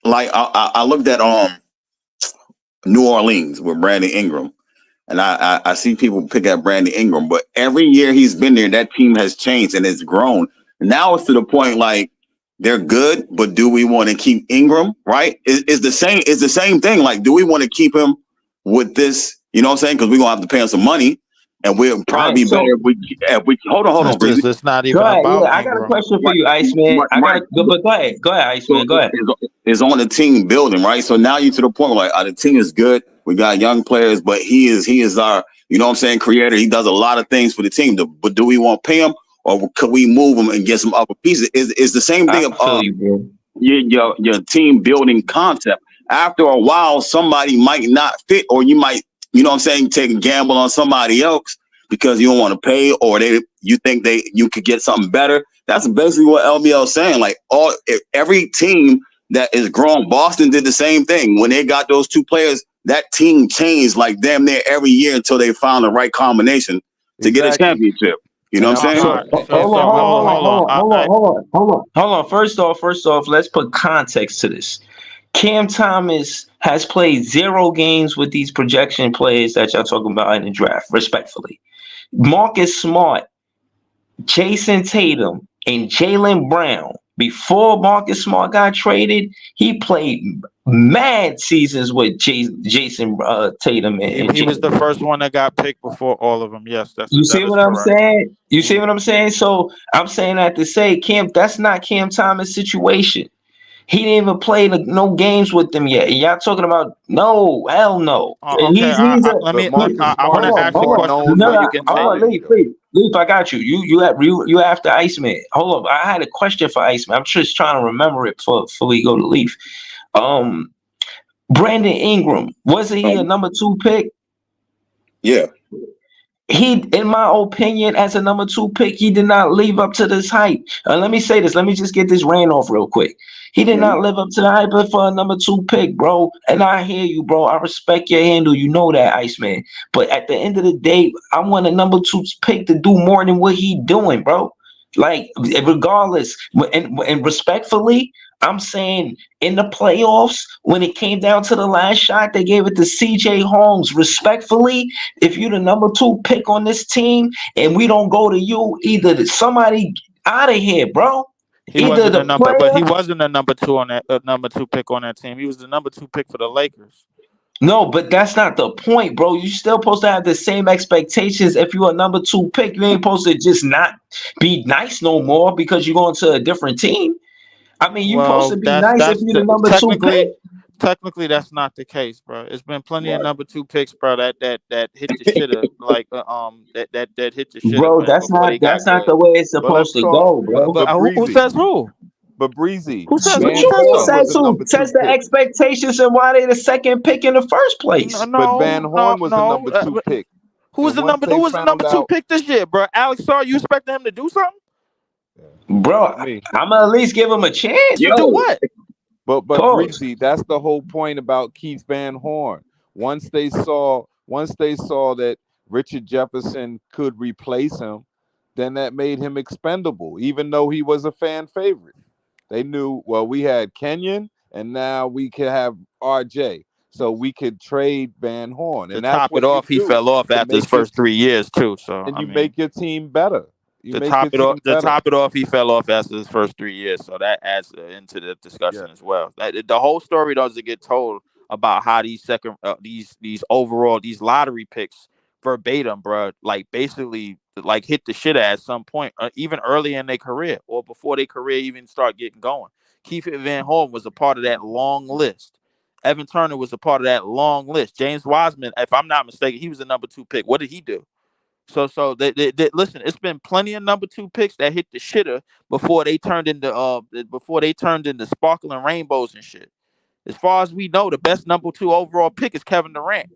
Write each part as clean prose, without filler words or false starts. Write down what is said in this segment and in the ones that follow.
like I looked at New Orleans with Brandon Ingram, and I see people pick at Brandon Ingram, but every year he's been there, that team has changed and it's grown. Now it's to the point like they're good, but do we want to keep Ingram? Right? It's the same. It's the same thing. Like, do we want to keep him with this? You know what I'm saying? Because we're gonna have to pay him some money, and we'll probably be better if we hold on, Breezy. It's not even Go ahead. about Yeah, I got a Ingram. question for you, Iceman. But go ahead, Iceman. Go ahead. Is on the team building, right? So now you to the point where like the team is good. We got young players, but he is our, you know what I'm saying, creator. He does a lot of things for the team. But do we want to pay him, or could we move him and get some other pieces? Is the same thing of your team building concept. After a while, somebody might not fit, or you might, you know what I'm saying, take a gamble on somebody else because you don't want to pay, or you think you could get something better. That's basically what LBL is saying. Like every team that is grown, Boston did the same thing. When they got those two players, that team changed like damn near every year until they found the right combination to get a championship. You know what I'm saying? Hold on. First off, let's put context to this. Cam Thomas has played 0 games with these projection players that y'all talking about in the draft, respectfully. Marcus Smart, Jason Tatum, and Jaylen Brown. Before Marcus Smart got traded, he played mad seasons with Jason Tatum. And he was the first one that got picked before all of them. Yes, you see what I'm saying? You see what I'm saying? So I'm saying that to say, that's not Cam Thomas' situation. He didn't even play no games with them yet. Y'all talking about hell no. Okay, I want to ask you a question before you can take it. Leaf, I got you. You after Iceman. Hold up, I had a question for Iceman. I'm just trying to remember it before we go to Leaf. Brandon Ingram, wasn't he a number 2 pick? Yeah. He, in my opinion, as a number 2 pick, he did not live up to this hype. Let me say this. Let me just get this ran off real quick. He did not live up to the hype for a number 2 pick, bro. And I hear you, bro. I respect your handle. You know that, Iceman. But at the end of the day, I want a number 2 pick to do more than what he doing, bro. Like, regardless, and respectfully, I'm saying in the playoffs, when it came down to the last shot, they gave it to CJ Holmes. Respectfully, if you're the number 2 pick on this team and we don't go to you, either somebody out of here, bro. He wasn't a number, but he wasn't a number 2 on that number 2 pick on that team. He was the number 2 pick for the Lakers. No, but that's not the point, bro. You still supposed to have the same expectations. If you're a number 2 pick, you ain't supposed to just not be nice no more because you're going to a different team. I mean, you're supposed to be nice if you're the number 2 pick. Technically, that's not the case, bro. It's been plenty of number 2 picks, bro. That hit the shitter, like that hit the shitter. Bro, that's not the way it's supposed to go, bro. But who says who? But Breezy, who says who? Says the expectations and why they the 2nd pick in the first place. But Van Horn was the number 2 pick. Who was the number 2 pick this year, bro? Alex Sarr, you expecting him to do something? Bro, I'm gonna at least give him a chance. To do what? But Breezy, that's the whole point about Keith Van Horn. Once they saw that Richard Jefferson could replace him, then that made him expendable, even though he was a fan favorite. They knew, well, we had Kenyon, and now we could have RJ. So we could trade Van Horn. And to top it off, he fell off after his first 3 years, too. So and make your team better. To top it off, he fell off after his first 3 years, so that adds into the discussion as well. The whole story doesn't get told about how these these lottery picks verbatim, bro, like basically like hit the shit at some point, even early in their career or before their career even start getting going. Keith Van Horn was a part of that long list. Evan Turner was a part of that long list. James Wiseman, if I'm not mistaken, he was the number 2 pick. What did he do? So they listen. It's been plenty of number 2 picks that hit the shitter before they turned into sparkling rainbows and shit. As far as we know, the best number 2 overall pick is Kevin Durant.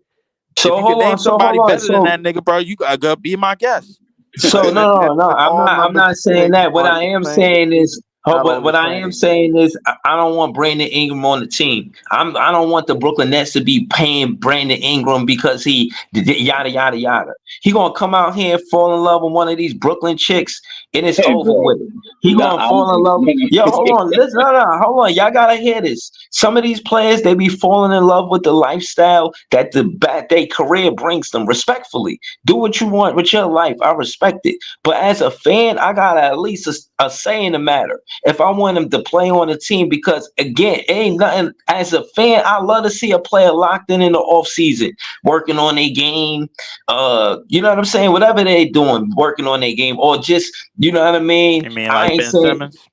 So if you can name somebody better than that nigga, bro, you gotta be my guest. So no, I'm not saying that. What I am saying is Not on the What I same. am saying is, I don't want Brandon Ingram on the team. I don't want the Brooklyn Nets to be paying Brandon Ingram because he yada yada yada. He gonna come out here and fall in love with one of these Brooklyn chicks, and it's Hey, over bro. with. He Nah, gonna fall in love. Yo, hold on, listen, no, hold on. Y'all gotta hear this. Some of these players, they be falling in love with the lifestyle that their career brings them. Respectfully, do what you want with your life. I respect it, but as a fan, I got at least a say in the matter. If I want him to play on the team, because again, ain't nothing. As a fan, I love to see a player locked in the off season, working on their game. You know what I'm saying? Whatever they doing, working on their game, or just, you know what I mean. You mean I like ain't Ben saying. Simmons?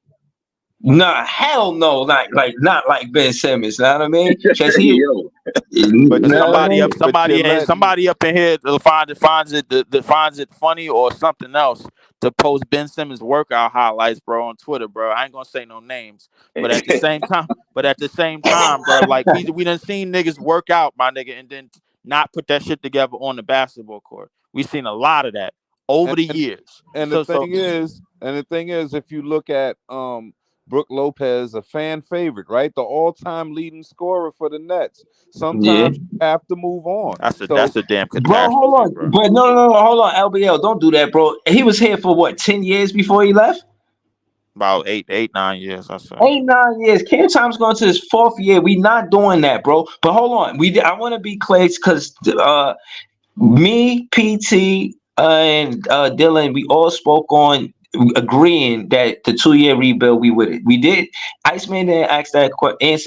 Nah, hell no, not like Ben Simmons. You know what I mean? Because Yo. you But But know what I somebody mean? up, somebody up in here finds it funny or something else to post Ben Simmons workout highlights, bro, on Twitter, bro. I ain't gonna say no names, but at the same time, bro, like we done seen niggas work out, my nigga, and then not put that shit together on the basketball court. We seen a lot of that over the years. And So the thing is, if you look at Brook Lopez, a fan favorite, right? The all-time leading scorer for the Nets. Yeah. Sometimes you have to move on. that's a damn Bro, hold catastrophe, on. bro. But no, hold on, LBL. Don't do that, bro. He was here for what, 10 years before he left? About 9 years, I say. 8, 9 years. Cam Thomas going to his 4th year. We not doing that, bro. But hold on. I want to be clear because me, PT, and Dylan, we all spoke on agreeing that the 2-year rebuild, we with it. We did. Iceman didn't answer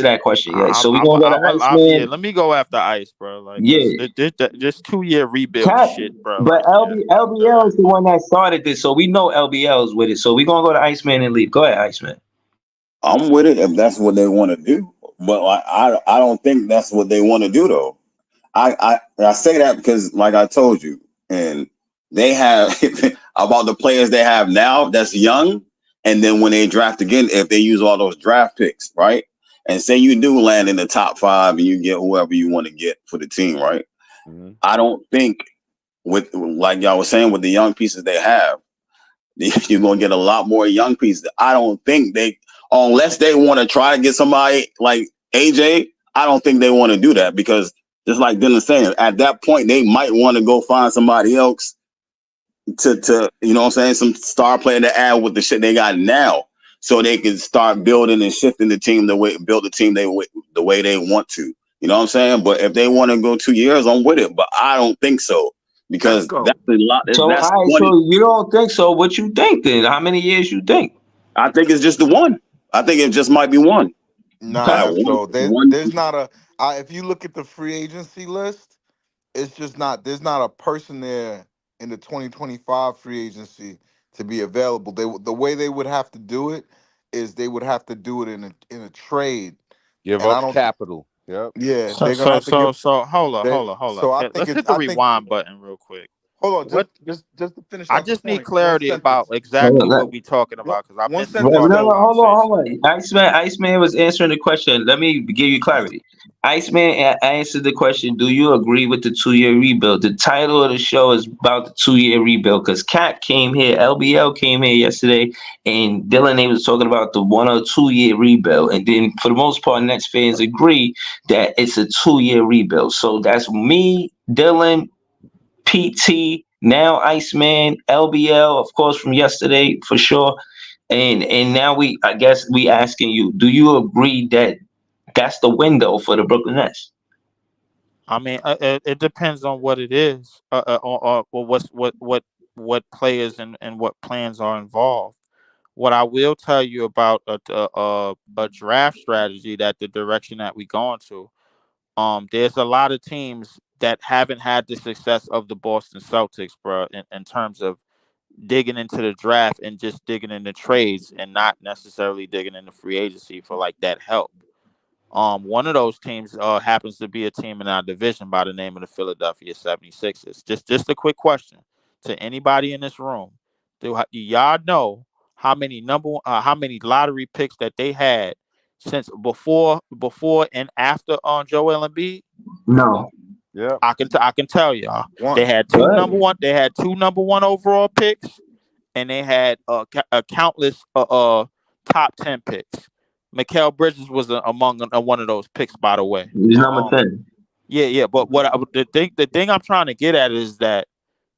that question yet. So we're going to go to Yeah, Iceman. let me go after Ice, bro. Like, cause Yeah. this 2-year rebuild Cap, shit, bro. but Like, yeah, LBL is the one that started this. So we know LBL is with it. So we're going to go to Iceman and leave. Go ahead, Iceman. I'm with it if that's what they want to do. But I don't think that's what they want to do though. I say that because like I told you, and they have about the players they have now that's young, and then when they draft again, if they use all those draft picks, right? And say you do land in the top 5 and you get whoever you want to get for the team, right? Mm-hmm. I don't think with like y'all was saying with the young pieces they have, you're gonna get a lot more young pieces. I don't think unless they want to try to get somebody like AJ, I don't think they want to do that because just like Dylan's saying, at that point they might want to go find somebody else to you know what I'm saying, some star player to add with the shit they got now, so they can start building and shifting the team the way the way they want to. You know what I'm saying? But if they want to go 2 years, I'm with it. But I don't think so because that's a lot. So, That's all right, one. so you don't think so. What you think then? How many years you think? I think it's just the one. I think it just might be one. Nah, One. so there's not if you look at the free agency list, it's just not there's not a person there in the 2025 free agency to be available. The way they would have to do it is they would have to do it in a trade. Give And I up don't capital. Yep. yeah, So they're gonna have to give hold they on. so I think Let's it's hit the rewind button real quick. hold on, What just to finish I out the just need point. One clarity about sentence. exactly what we talking One, about because I one missed some No, sentence part of no, the though. conversation. hold on. Iceman was answering the question. Let me give you clarity. Iceman answered the question. Do you agree with the 2-year rebuild? The title of the show is about the 2-year rebuild because Cat came here, LBL came here yesterday, and Dylan A was talking about the 1 or 2-year rebuild. And then for the most part, Nets fans agree that it's a 2-year rebuild. So that's me, Dylan, PT, now Iceman, LBL, of course, from yesterday for sure. And now I guess we asking you, do you agree that that's the window for the Brooklyn Nets? I mean, it depends on what it is, well, what players and what plans are involved. What I will tell you about a draft strategy that the direction that we going to, there's a lot of teams that haven't had the success of the Boston Celtics, bro, in terms of digging into the draft and just digging into trades and not necessarily digging into free agency for like that help. One of those teams happens to be a team in our division by the name of the Philadelphia 76ers. Just a quick question to anybody in this room. Do y'all know how many how many lottery picks that they had since before and after on Joel Embiid? No. Yeah. I can tell y'all. They One. had two number one overall picks, and they had countless top 10 picks. Mikal Bridges was among one of those picks, by the way. He's number 10. Yeah. But the thing I'm trying to get at is that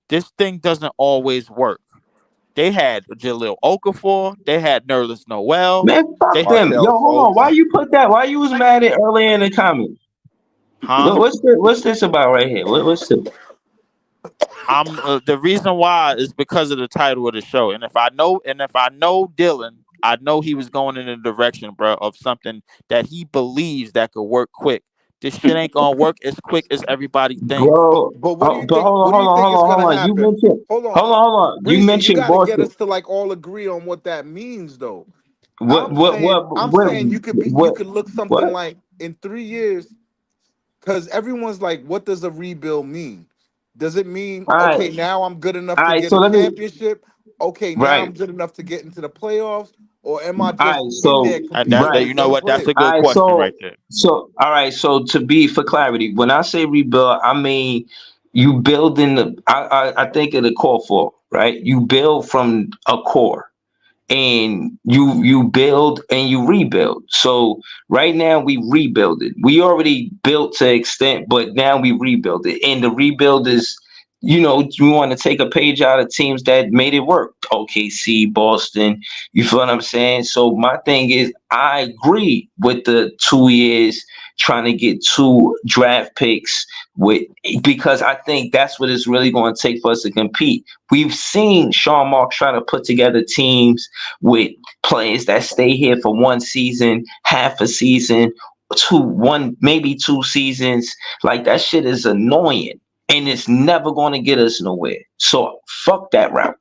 this thing doesn't always work. They had Jaleel Okafor. They had Nerlens Noel. Man, fuck They them. Markel Yo, hold on. Fultz. Why you put that? Why you was mad at earlier in the comment? Huh? What's this about right here? What's this? The reason why is because of the title of the show. And if I know Dylan, I know he was going in a direction, bro, of something that he believes that could work quick. This shit ain't gonna work as quick as everybody thinks. Bro, But what do you but think? hold What do you think is on. gonna You happen? mentioned, Hold on, hold on. You Breezy, you mentioned got to get Boston. us to like all agree on what that means, though. What, I'm saying you could look something what? like in 3 years, because everyone's like, what does a rebuild mean? Does it mean All right, okay, now I'm good enough all to right. get So a let me, championship? Okay, now right. I'm good enough to get into the playoffs, or am I All just right, in so there And competing that's that. right. You against know young what? That's a players? All good right, question right there. all right. So to be for clarity, when I say rebuild, I mean you building the. I think of the core for right. You build from a core, and you build and you rebuild. So right now we rebuild it. We already built to extent, but now we rebuild it. And the rebuild is, you want to take a page out of teams that made it work. OKC, Boston, you feel what I'm saying? So my thing is I agree with the 2 years trying to get 2 draft picks with, because I think that's what it's really going to take for us to compete. We've seen Sean Mark try to put together teams with players that stay here for 1 season, half a season, maybe 2 seasons. Like that shit is annoying, and it's never going to get us nowhere. So fuck that route.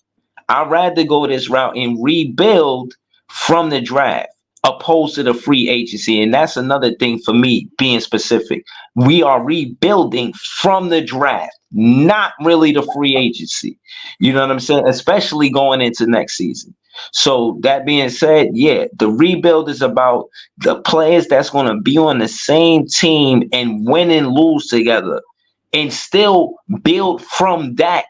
I'd rather go this route and rebuild from the draft opposed to the free agency. And that's another thing for me, being specific. We are rebuilding from the draft, not really the free agency. You know what I'm saying? Especially going into next season. So that being said, yeah, the rebuild is about the players that's going to be on the same team and win and lose together, and still build from that.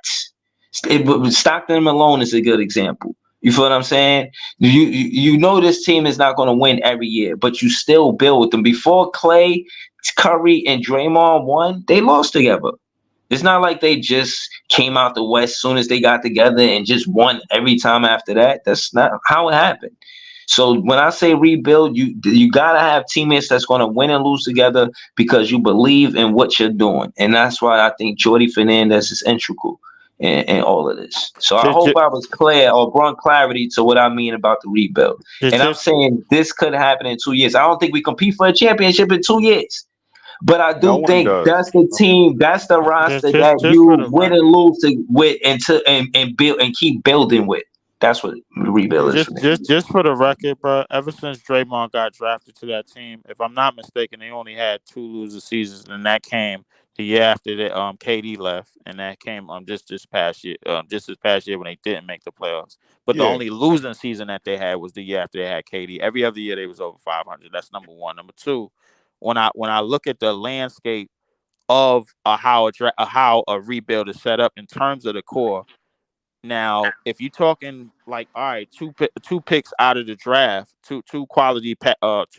Stockton and Malone is a good example. You feel what I'm saying? You know this team is not going to win every year, but you still build with them. Before Clay, Curry, and Draymond won, they lost together. It's not like they just came out the West soon as they got together and just won every time after that. That's not how it happened. So when I say rebuild, you gotta have teammates that's gonna win and lose together because you believe in what you're doing, and that's why I think Jordy Fernandez is integral in all of this. So I hope I was clear or brought clarity to what I mean about the rebuild. And I'm saying this could happen in 2 years. I don't think we compete for a championship in 2 years. But I No do one think does. that's the team, that's the roster that Just for you the win record. and lose with and build and keep building with. That's what rebuild is for me. Just for the record, bro. Ever since Draymond got drafted to that team, if I'm not mistaken, they only had 2 loser seasons, and that came the year after that KD left, and that came just this past year, when they didn't make the playoffs. But the Yeah. only losing season that they had was the year after they had KD. Every other year they was over 500. That's number one. Number two, when I look at the landscape of how a rebuild is set up in terms of the core. Now, if you're talking like, all right, two picks out of the draft, two quality picks out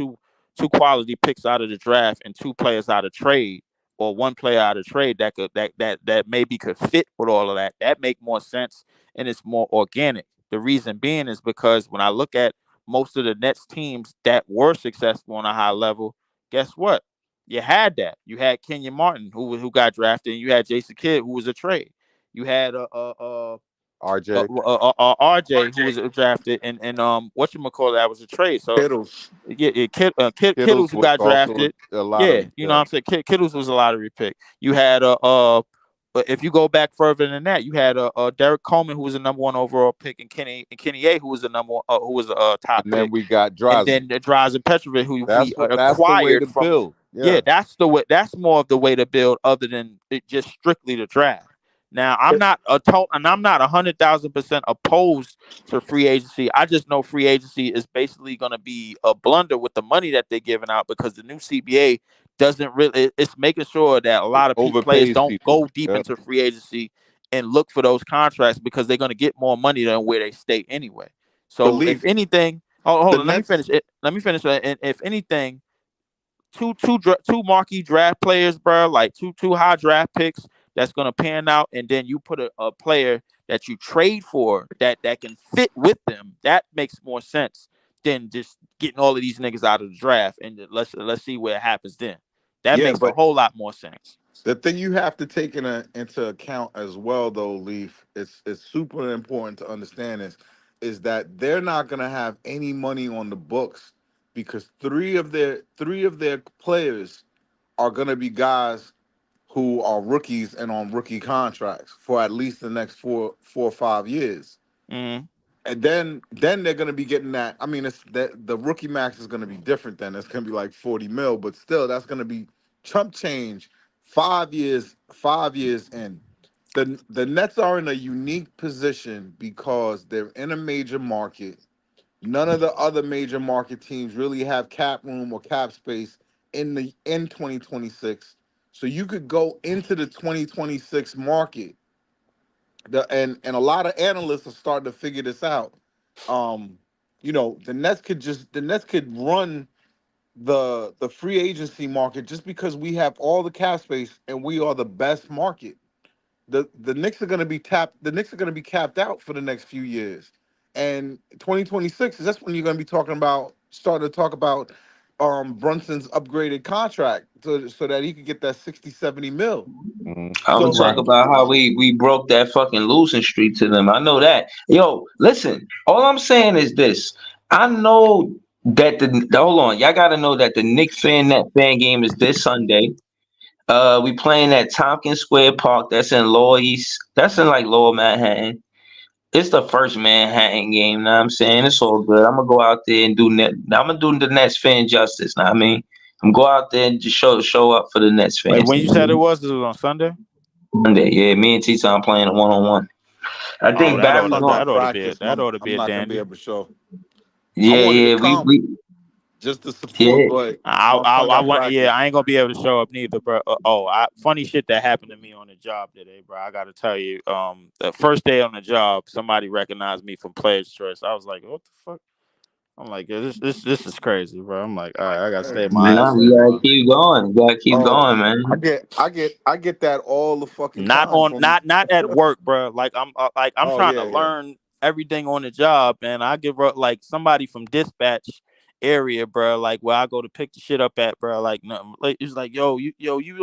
of the draft, and 2 players out of trade, or 1 player out of trade that maybe could fit with all of that. That make more sense, and it's more organic. The reason being is because when I look at most of the Nets teams that were successful on a high level, guess what? You had that. You had Kenyon Martin, who got drafted, and you had Jason Kidd, who was a trade. You had RJ. RJ, who was drafted, and whatchamacallit, that was a trade. So Kittles. yeah, Kittles Kittles, who was got also drafted. a Yeah, lottery you know what pick. I'm saying. Kittles was a lottery pick. You had but if you go back further than that, you had Derek Coleman, who was the number 1 overall pick, and Kenny A, who was the number 1, who was a top And then pick, we got and Drazen. then Drazen Petrovic, who we That's the way to acquired from. build. Yeah, Yeah. that's the way. That's more of the way to build, other than it just strictly the draft. Now, I'm not and I'm not 100,000% opposed to free agency. I just know free agency is basically going to be a blunder with the money that they're giving out, because the new CBA doesn't really. It's making sure that a lot of players Overpays don't people. go deep Yep. into free agency and look for those contracts, because they're going to get more money than where they stay anyway. So, if Believe anything, Hold The on. Let me Nets. finish it. Let me finish. And if anything, two marquee draft players, bro, like two high draft picks that's gonna pan out, and then you put a player that you trade for that can fit with them. That makes more sense than just getting all of these niggas out of the draft and let's see what happens then. That Yeah, makes a but whole lot more sense. the thing you have to take into account as well, though, Leaf, it's super important to understand is that they're not gonna have any money on the books because three of their players are gonna be guys who are rookies and on rookie contracts for at least the next 4 or 5 years. Mm. And then they're gonna be getting that. I mean, it's that the rookie max is gonna be different. Then it's gonna be like 40 mil, but still, that's gonna be chump change. 5 years, 5 years in. The Nets are in a unique position because they're in a major market. None of the other major market teams really have cap room or cap space in 2026. So you could go into the 2026 market. And a lot of analysts are starting to figure this out. Um, the Nets could run the free agency market just because we have all the cap space and we are the best market. The Knicks are going to be tapped. The Knicks are going to be capped out for the next few years, and 2026 that's when you're going to be starting to talk about Brunson's upgraded contract so that he could get that 60-70 mil. I'm gonna So talk Right. about how we broke that fucking losing streak to them. I know that. Yo, listen. All I'm saying is this. I know that hold on. Y'all gotta know that the Nick fan game is this Sunday. We playing at Tompkins Square Park. That's in Lower East. That's in like Lower Manhattan. It's the first Manhattan game. Know what I'm saying? It's all good. I'm gonna go out there and I'm gonna do the Nets fan justice. Know what I mean? I'm gonna go out there and just show up for the Nets Wait, fans. when you said this was on Sunday? Monday. Yeah, me and T-Time playing a one-on-one. I Oh, think I Barry don't know going. about that ought to be practice. a I'm not going to be dandy. able to show. I Yeah, wanted to yeah, we come we just to support, yeah. but I, my I son I got want practice. I ain't gonna be able to show up neither, bro. Funny shit that happened to me on the job today, bro. I gotta tell you, the first day on the job, somebody recognized me from Players Choice. I was like, what the fuck? I'm like, yeah, this is crazy, bro. I'm like, all right, I gotta stay my Nah, ass you in, gotta bro. keep going. You gotta keep Oh, going, I man. get, I get, I get that all the fucking Not time on, from. not at work, bro. Like I'm Oh trying to yeah, yeah. learn everything on the job, man. I give up like somebody from dispatch area, bro. Like where I go to pick the shit up at, bro. Like nothing. Like, it's like, you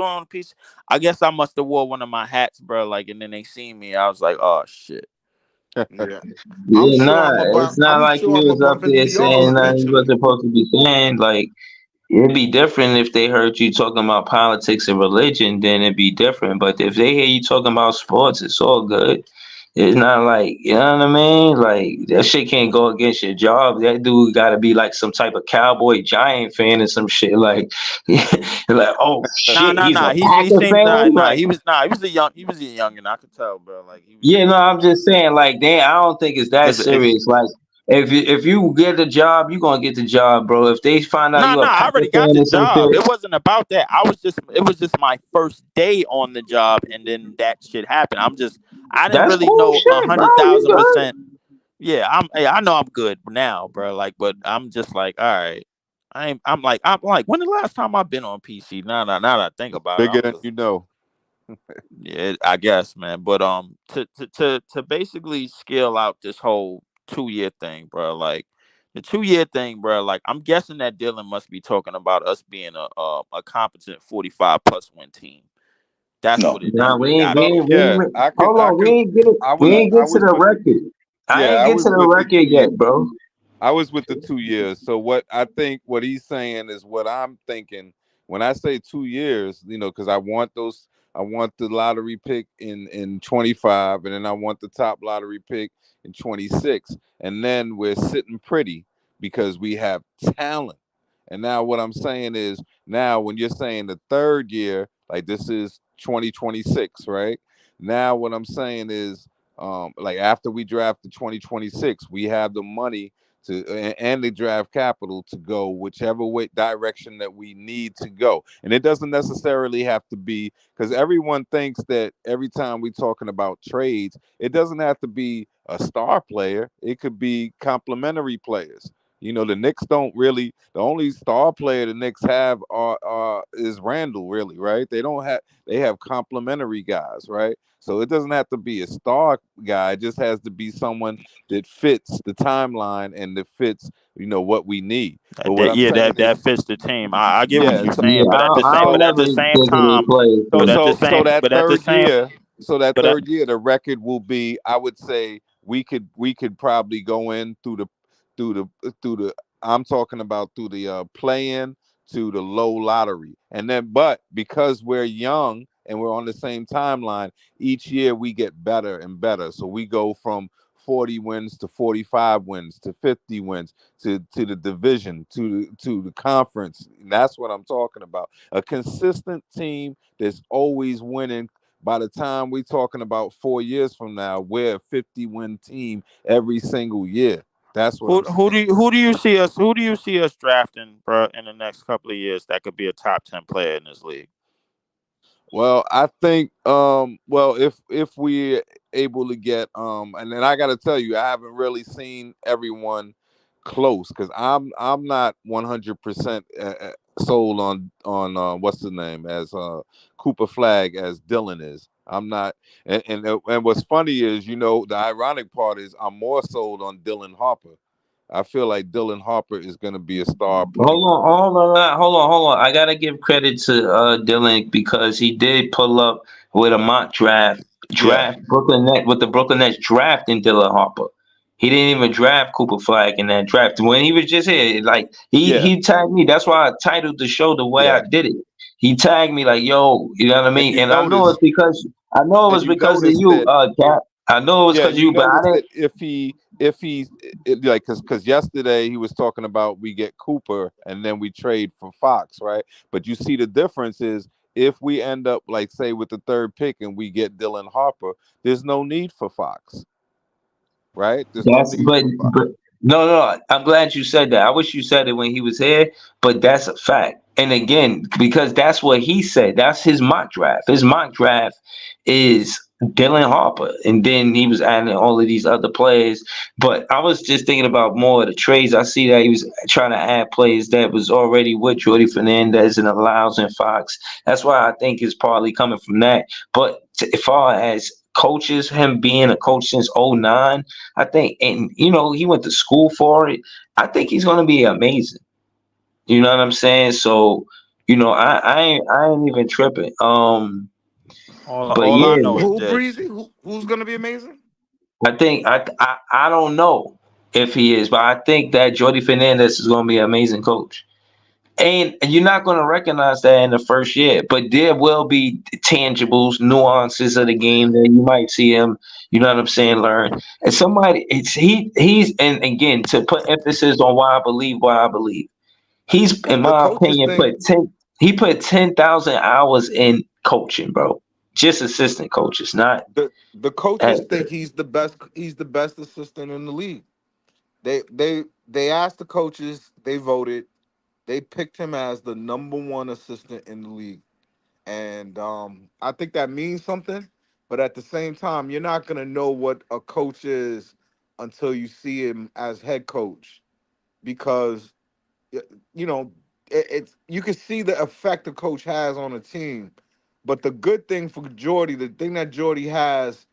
on a piece? I guess I must have wore one of my hats, bro. Like, and then they seen me. I was like, oh shit. Yeah. I'm Yeah, sure nah. I'm about. It's not I'm like sure you I'm gonna was up bump there into y'all saying nothing you eventually. wasn't supposed to be saying. Like it'd be different if they heard you talking about politics and religion, then it'd be different. But if they hear you talking about sports, it's all good. It's not like, you know what I mean? Like that shit can't go against your job. That dude gotta be like some type of cowboy giant fan or some shit. Like, like, oh shit, he's a He Packer seemed fan. Like, he was a young, and I could tell, bro. Like he was yeah, no, I'm just saying, like, damn, I don't think it's that it's serious. Like, if you get the job, you gonna get the job, bro. If they find out no, you a I Packer already got fan the or some job. shit, It wasn't about that. It was just my first day on the job, and then that shit happened. I didn't that's really cool know a shit, bro. hundred You thousand good? percent. Yeah, I know I'm good now, bro. Like, but I'm just like, all right. I'm like, when the last time I've been on PC? Now that I think about it, Bigger I'm than just you know. yeah, I guess, man. But to basically scale out this whole 2 year thing, bro. Like the 2 year thing, bro. Like I'm guessing that Dylan must be talking about us being a competent 45 plus win team. No. Nah, That's what we it ain't, got we to Well, ain't, be. we yeah, ain't. Hold I on, could, I we was, ain't I get to was the with, record. I yeah, ain't I get to was the with the record 2 years. yet, bro. I was with the 2 years. So what I think what he's saying is what I'm thinking when I say 2 years, because I want the lottery pick in 25, and then I want the top lottery pick in 26. And then we're sitting pretty because we have talent. And now what I'm saying is now when you're saying the third year, like this is 2026, right? Now what I'm saying is like after we draft the 2026, we have the money and the draft capital to go whichever way direction that we need to go. And it doesn't necessarily have to be because everyone thinks that every time we're talking about trades, it doesn't have to be a star player. It could be complementary players. The Knicks don't really. The only star player the Knicks have is Randall, really, right? They have complementary guys, right? So it doesn't have to be a star guy. It just has to be someone that fits the timeline and that fits, what we need. But what I'm saying that is, fits the team. I get what yeah. you're So saying, Yeah, but at the I same, don't but at never the same think they time, play. but at the so same, that but at the third same, year, but at, the record will be, I would say, we could probably go in through the I'm talking about through the play-in to the low lottery. And then, but because we're young and we're on the same timeline, each year we get better and better. So we go from 40 wins to 45 wins to 50 wins to the division to the conference. And that's what I'm talking about. A consistent team that's always winning. By the time we're talking about 4 years from now, we're a 50-win team every single year. That's what I'm saying. who do you see us drafting, bro, in the next couple of years that could be a top 10 player in this league? Well, I think if we're able to get and then I got to tell you, I haven't really seen everyone close because I'm not 100% sold on what's the name as Cooper Flag as Dylan is. I'm not, and what's funny is, the ironic part is I'm more sold on Dylan Harper. I feel like Dylan Harper is going to be a star point. Hold on. I gotta give credit to Dylan because he did pull up with a mock Yeah, draft the Brooklyn Nets drafting Dylan Harper. He didn't even draft Cooper Flag in that draft when he was just here. Like yeah. he tagged me. That's why I titled the show the way I Yeah, did it. He tagged me like, "Yo," you know what I and mean? you And I know it's notice, because of you, that Cap. I know it was yeah, because of you you, but I notice didn't. that like, because yesterday he was talking about we get Cooper and then we trade for Fox, right? But you see the difference is if we end up, like, say, with the third pick and we get Dylan Harper, there's no need for Fox, right? There's no That's need for Fox. but no. I'm glad you said that. I wish you said it when he was here, but that's a fact. And again, because that's what he said. That's his mock draft. His mock draft is Dylan Harper, and then he was adding all of these other players. But I was just thinking about more of the trades. I see that he was trying to add players that was already with Jordy Fernandez and allows and Fox. That's why I think it's partly coming from that. But as far as coaches, him being a coach since '09. I think, and he went to school for it. I think he's going to be amazing. You know what I'm saying? So, I ain't even tripping. But All I yeah, know is Who this. Breezy? Who's gonna be amazing? I think I don't know if he is, but I think that Jordy Fernandez is going to be an amazing coach. And you're not going to recognize that in the first year, but there will be tangibles, nuances of the game that you might see him. You know what I'm saying? Learn. And he's and again to put emphasis on why I believe he's in The my coaches opinion think 10,000 hours in coaching, bro. Just assistant coaches, not. the coaches think he's the best. He's the best assistant in the league. They asked the coaches. They voted. They picked him as the number one assistant in the league. And I think that means something. But at the same time, you're not gonna know what a coach is until you see him as head coach, because y- you know it's you can see the effect a coach has on a team. But the good thing for Jordy, the thing that Jordy has,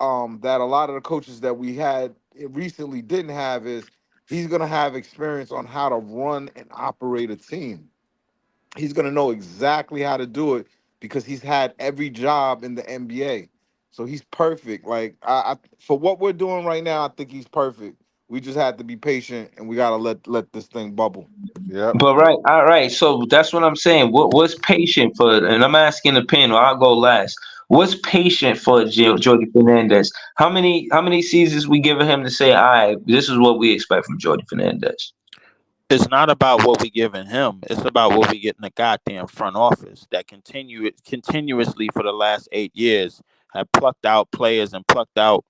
that a lot of the coaches that we had recently didn't have, is he's gonna have experience on how to run and operate a team. He's gonna know exactly how to do it because he's had every job in the NBA. So he's perfect. Like for what we're doing right now, I think he's perfect. We just have to be patient and we gotta let this thing bubble. Yep. But right, all right. So that's what I'm saying. What's patient for? And I'm asking the panel. I'll go last. What's patient for Jordy Fernandez? How many seasons we giving him to say, all right, this is what we expect from Jordy Fernandez? It's not about what we giving him. It's about what we get in the goddamn front office that continuously for the last 8 years have plucked out players and plucked out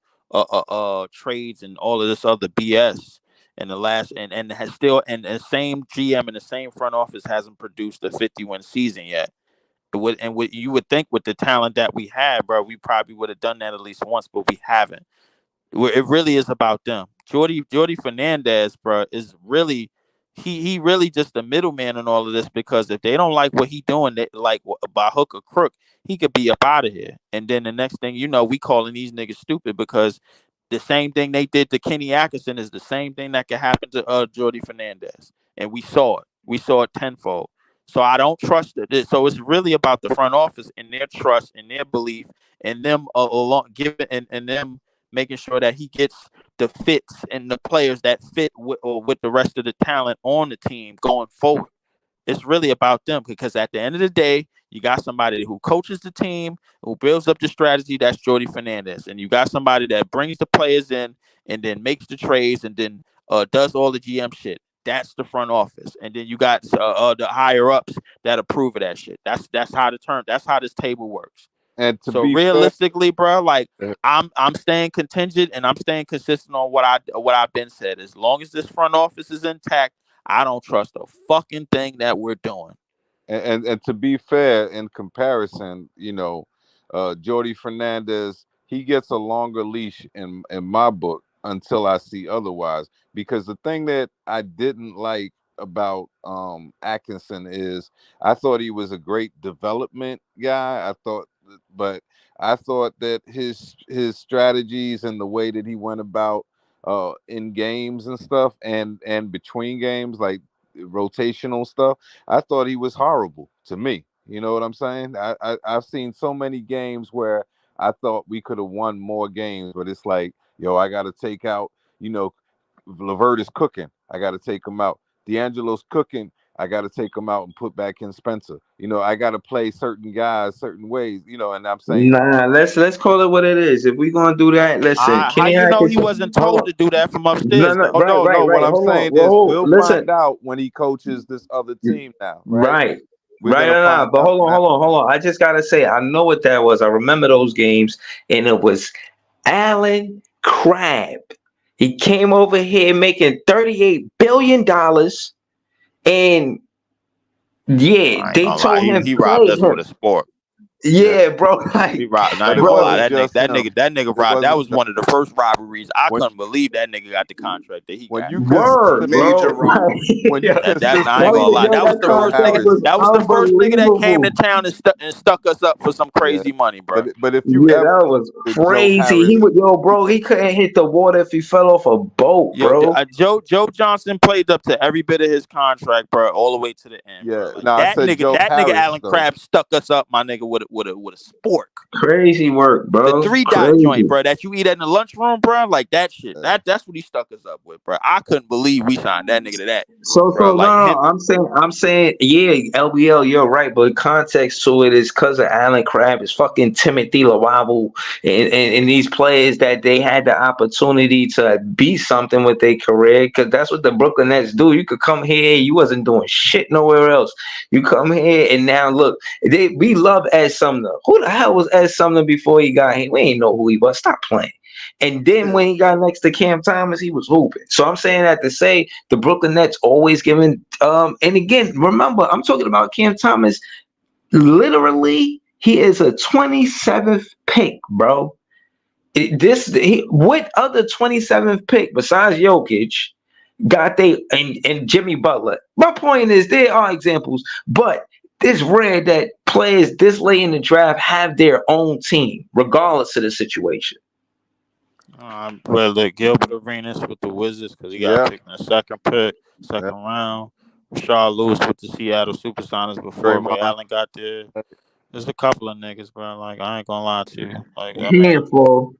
trades and all of this other BS in the last and has still and the same GM and the same front office hasn't produced a 50-win season yet. You would think with the talent that we had, bro, we probably would have done that at least once, but we haven't. It really is about them. Jordy Fernandez, bro, is really he really just the middleman in all of this, because if they don't like what he doing, they, like by hook or crook, he could be up out of here. And then the next thing you know, we calling these niggas stupid because the same thing they did to Kenny Atkinson is the same thing that could happen to Jordy Fernandez, and we saw it. We saw it tenfold. So I don't trust it. So it's really about the front office and their trust and their belief and them along giving and them making sure that he gets the fits and the players that fit with the rest of the talent on the team going forward. It's really about them, because at the end of the day, you got somebody who coaches the team, who builds up the strategy. That's Jordy Fernandez, and you got somebody that brings the players in and then makes the trades and then does all the GM shit. That's the front office, and then you got the higher ups that approve of that shit. That's how That's how this table works. And so realistically, bro, like I'm staying contingent and I'm staying consistent on what I've been said. As long as this front office is intact, I don't trust a fucking thing that we're doing. And to be fair, in comparison, you know, Jordy Fernandez, he gets a longer leash in my book until I see otherwise. Because the thing that I didn't like about Atkinson is I thought he was a great development guy. But I thought that his strategies and the way that he went about in games and stuff and between games, like rotational stuff, I thought he was horrible to me. You know what I'm saying? I've seen so many games where I thought we could have won more games, but it's like, yo, I got to take out, you know, LeVert is cooking. I got to take him out. D'Angelo's cooking. I got to take him out and put back in Spencer. You know, I got to play certain guys certain ways, you know, and I'm saying, nah, let's call it what it is. If we're going to do that, listen. How you know he wasn't told to do that from upstairs? No, No, what I'm saying is we'll find out when he coaches this other team now, right? But hold on. I just got to say, I know what that was. I remember those games, and it was Alan Crabb. He came over here making $38 billion, and yeah, they told him he robbed us with a sport. Yeah, bro. Like, he robbed. That nigga robbed. That was one of the first robberies. I couldn't believe that nigga got the contract that he got. Major robbery. I ain't gonna lie. That was the first nigga. That was the first nigga that came to town and stuck us up for some crazy money, bro. But if you that was crazy. He would, bro. He couldn't hit the water if he fell off a boat, bro. Joe Johnson played up to every bit of his contract, bro, all the way to the end. Yeah, like, that nigga Alan Crabb stuck us up, my nigga, with a spork. Crazy work, bro. The 3-dot joint, bro, that you eat in the lunchroom, bro. Like that shit. That's what he stuck us up with, bro. I couldn't believe we signed that nigga to that. I'm saying, yeah, LBL, you're right, but context to it is because of Alan Crabb, is fucking Timothy Lawabu, and these players that they had the opportunity to be something with their career, because that's what the Brooklyn Nets do. You could come here, you wasn't doing shit nowhere else. You come here, and now look, we love Ed Sumner. Who the hell was Ed Sumner before he got here? We ain't know who he was. Stop playing. And then when he got next to Cam Thomas, he was hooping. So I'm saying that to say the Brooklyn Nets always giving and again, remember, I'm talking about Cam Thomas. Literally, he is a 27th pick, bro. What other 27th pick besides Jokic got and Jimmy Butler? My point is there are examples, but it's rare that players this late in the draft have their own team, regardless of the situation. Well, look, Gilbert Arenas with the Wizards because he got picked in the second round. Rashard Lewis with the Seattle Supersonics before Ray Allen got there. There's a couple of niggas, bro. Like, I ain't gonna lie to you. Like, handful.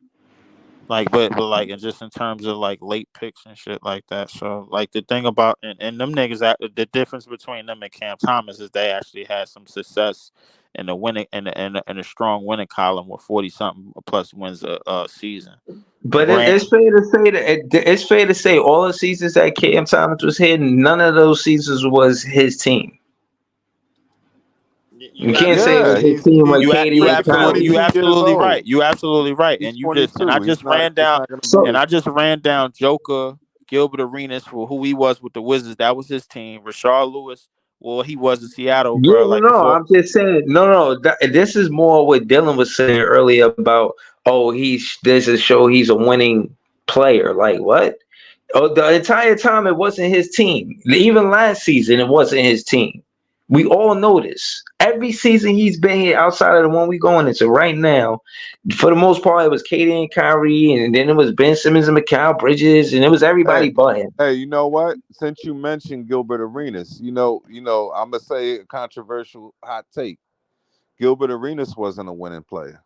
Like, but like, and just in terms of like late picks and shit like that. So, like, the thing about and them niggas, the difference between them and Cam Thomas is they actually had some success in the winning and a strong winning column with 40-something plus wins a season. But it's fair to say all the seasons that Cam Thomas was hitting, none of those seasons was his team. You can't say it was his team like Katie. You absolutely right. You absolutely right. And I just ran down Joker, Gilbert Arenas for who he was with the Wizards. That was his team. Rashard Lewis. Well, he was in Seattle, bro. I'm just saying. This is more what Dylan was saying earlier about. There's a show. He's a winning player. Like what? Oh, the entire time it wasn't his team. Even last season, it wasn't his team. We all know this. Every season he's been here outside of the one we going into right now, for the most part, it was KD and Kyrie, and then it was Ben Simmons and Mikal Bridges, and it was everybody but him. Hey, you know what? Since you mentioned Gilbert Arenas, I'm gonna say a controversial hot take. Gilbert Arenas wasn't a winning player.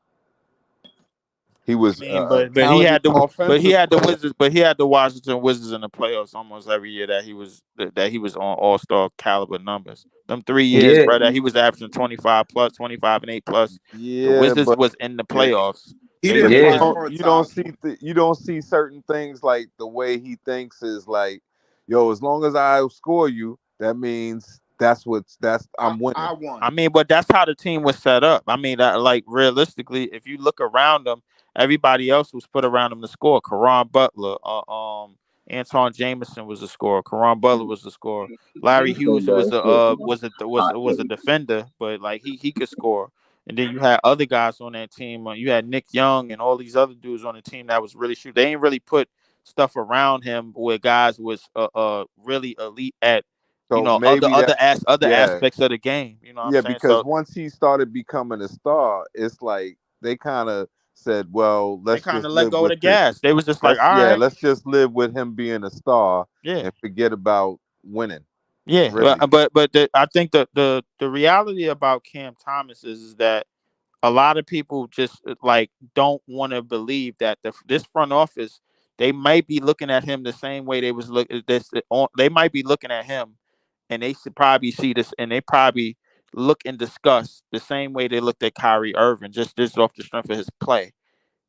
He was but he talented had the offensive Wizards, but he had the Washington Wizards in the playoffs almost every year that he was on All-Star caliber numbers. Them 3 years, Yeah, bro, that he was averaging 25 plus, 25 and 8 plus. The Yeah, Wizards but was in the playoffs. He They didn't they yeah. play was for a you don't top. see certain things like the way he thinks is like, yo, as long as I score you, that means I'm winning. I won. I mean, but that's how the team was set up. I mean, like realistically, if you look around them, everybody else was put around him to score. Caron Butler, Anton Jameson was a scorer. Caron Butler was the scorer. Larry Hughes was a defender, but like he could score. And then you had other guys on that team. You had Nick Young and all these other dudes on the team that was really shoot. They ain't really put stuff around him where guys was really elite at So other maybe yeah, aspects of the game. You know what I'm saying? because So once he started becoming a star, it's like they kind of said, well, they let's kind just of let live go of with the it. gas. They was just like, all right, Let's just live with him being a star yeah, and forget about winning. yeah. Really. But I think the reality about Cam Thomas is that a lot of people just like don't want to believe that this front office, they might be looking at him the same way they was they might be looking at him, and they should probably see this, and they probably look and discuss the same way they looked at Kyrie Irving, just off the strength of his play.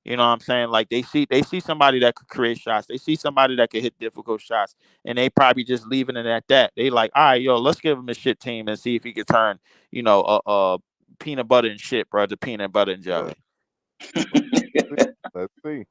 You know what I'm saying? Like they see somebody that could create shots. They see somebody that could hit difficult shots, and they probably just leaving it at that. They like, all right, yo, let's give him a shit team and see if he could turn, peanut butter and shit, bro, to peanut butter and jelly. Let's see.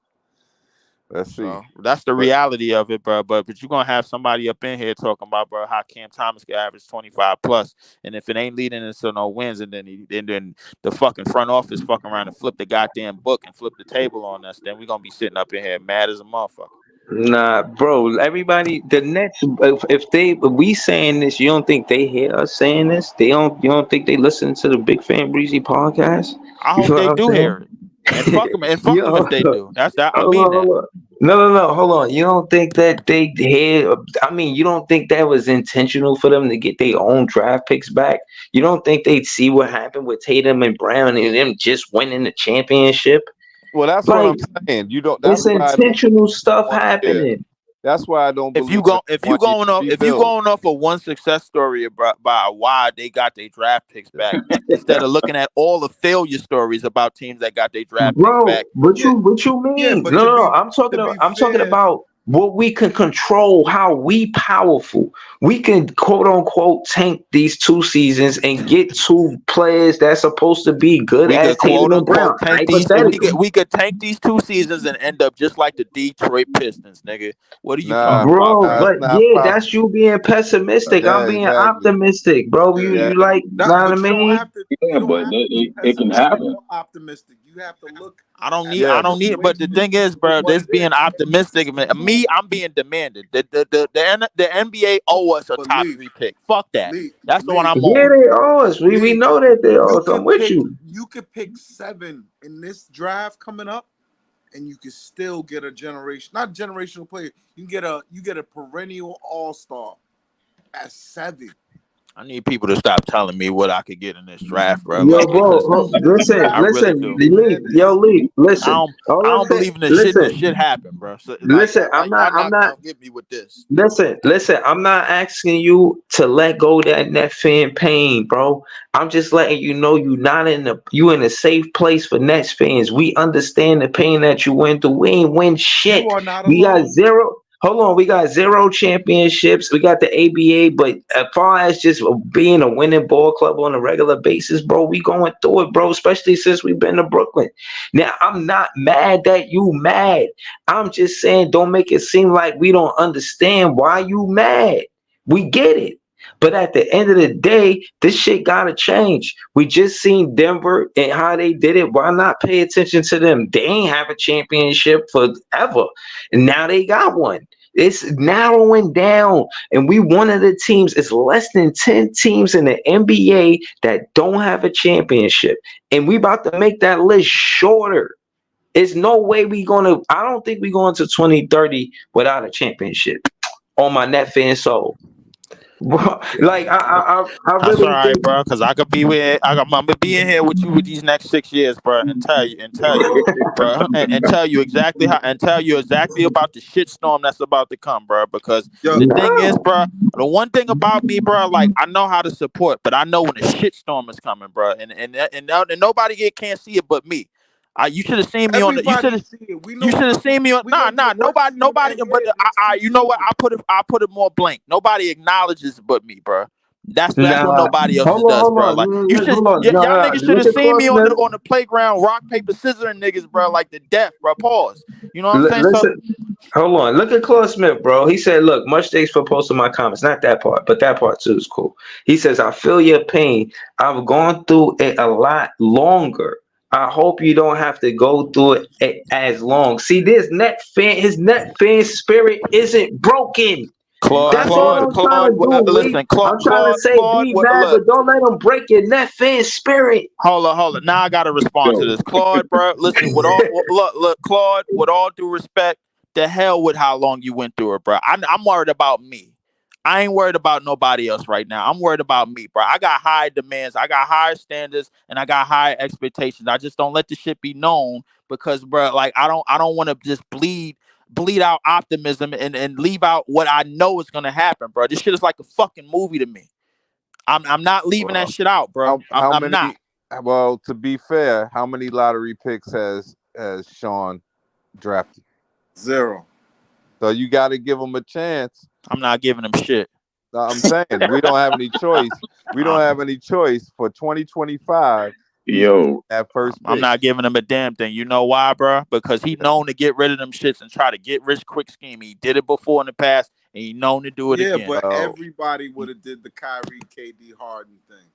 So that's the But reality of it, bro. But you're gonna have somebody up in here talking about, bro, how Cam Thomas could average 25 plus, and if it ain't leading into no wins, and then the fucking front office fucking around and flip the goddamn book and flip the table on us, then we're gonna be sitting up in here mad as a motherfucker. Nah, bro. Everybody, the Nets. If we saying this, you don't think they hear us saying this? They don't. You don't think they listen to the Big Fan Breezy podcast? I You hope feel they what I'm do saying? hear it. And fuck them Yo, if they do. That's that. I hold mean on, that. hold on. No, hold on. You don't think that they hear? I mean, you don't think that was intentional for them to get their own draft picks back? You don't think they'd see what happened with Tatum and Brown and them just winning the championship? well, that's what Like, I'm saying. You don't. it's That's why I don't intentional believe in stuff 1 year. happening. That's why I don't If believe you in go if you 1 year going rebuild. off of one success story about why they got their draft picks back, instead of looking at all the failure stories about teams that got their draft picks Bro, back. Yeah, what you yeah, mean? but No. to be I'm talking fair, about what we can control, how we powerful. We can quote unquote tank these 2 seasons and get 2 players that's supposed to be good We as could quote Tatum and Brown. unquote tank these. Hypothetically. We could tank these 2 seasons and end up just like the Detroit Pistons, nigga. What are you Nah, talking about, Bro, bro? that's but not yeah, that's possible. you being pessimistic. I'm Yeah, being exactly. optimistic, bro. yeah. You Yeah, like, know what I But you don't mean? have to. Yeah, You don't but have to be it can pessimistic happen. or optimistic. You have to look I yeah. at the don't need. But the situation thing is, for bro, what this it is. being optimistic. Me, I'm being demanded. The NBA owe us a But top Lee, 3 pick. Fuck that. Lee, That's the one Lee, I'm Yeah, on. they are us. We Lee, know that they are us. I'm with you. you could pick 7 in this draft coming up, and you can still get a not generational player. You get a perennial all-star at 7. I need people to stop telling me what I could get in this draft, bro. Yo, Like, bro, because You I really listen, do. Lee, yo, Lee, listen. I All I'm don't saying, believe in the shit until listen, shit happen, bro. So listen. y'all not gonna get me with this. Listen. I'm not asking you to let go of that net fan pain, bro. I'm just letting you know you in a safe place for Nets fans. We understand the pain that you went through. We ain't win shit. are not We got alone. 0. Hold on, we got 0 championships. We got the ABA, but as far as just being a winning ball club on a regular basis, bro, we going through it, bro. Especially since we've been to Brooklyn. Now, I'm not mad that you mad. I'm just saying, don't make it seem like we don't understand why you mad. We get it. But at the end of the day, this shit gotta change. We just seen Denver and how they did it. Why not pay attention to them? They ain't have a championship forever. And now they got one. It's narrowing down, and we one of the teams. It's less than 10 teams in the NBA that don't have a championship, and we about to make that list shorter. It's no way I don't think we going to 2030 without a championship on my net fan soul. Bro, like I That's all really right, think bro. Because I could be with, I'm gonna be in here with you with these next 6 years, bro, and tell you, bro, and tell you exactly how, and tell you exactly about the shitstorm that's about to come, bro. Because Yo, the thing is, no. bro, the one thing about me, bro, like I know how to support, but I know when a shitstorm is coming, bro, and nobody can't see it but me. You should have seen me on the. everybody see it. We know You should have seen me on. we know Nah. the worst team in the Nobody. But NBA, next two you know what? seasons. I put it more blank. Nobody acknowledges but me, bro. That's what Nah. nobody else Hold does, bro. on. Like you should, Hold on. y'all Nah. niggas should Look have at seen Claude me Smith. on the playground, rock paper scissors niggas, bro, like the death, bro. Pause. You know what I'm saying? Listen. Hold on. Look at Claude Smith, bro. He said, look, much thanks for posting my comments. Not that part, but that part too is cool. He says, I feel your pain. I've gone through it a lot longer. I hope you don't have to go through it as long. See, his net fan spirit isn't broken. That's all I'm trying to do, Lee. Listen, I'm trying to say be mad, but don't let them break your net fan spirit. Hold on. Now I gotta respond to this, Claude, bro. Listen, look, Claude. With all due respect, the hell with how long you went through it, bro. I'm worried about me. I ain't worried about nobody else right now. I'm worried about me, bro. I got high demands, I got higher standards, and I got higher expectations. I just don't let the shit be known because, bro, like I don't want to just bleed out optimism and leave out what I know is gonna happen, bro. This shit is like a fucking movie to me. I'm not leaving that shit out, bro. I'm not. Well, to be fair, how many lottery picks has Sean drafted? 0. So you got to give him a chance. I'm not giving him shit. I'm saying we don't have any choice. We don't have any choice for 2025. Yo, at first pick. I'm not giving him a damn thing. You know why, bro? Because he known to get rid of them shits and try to get rich quick scheme. He did it before in the past, and he known to do it again. Yeah, but everybody would have did the Kyrie, KD, Harden thing.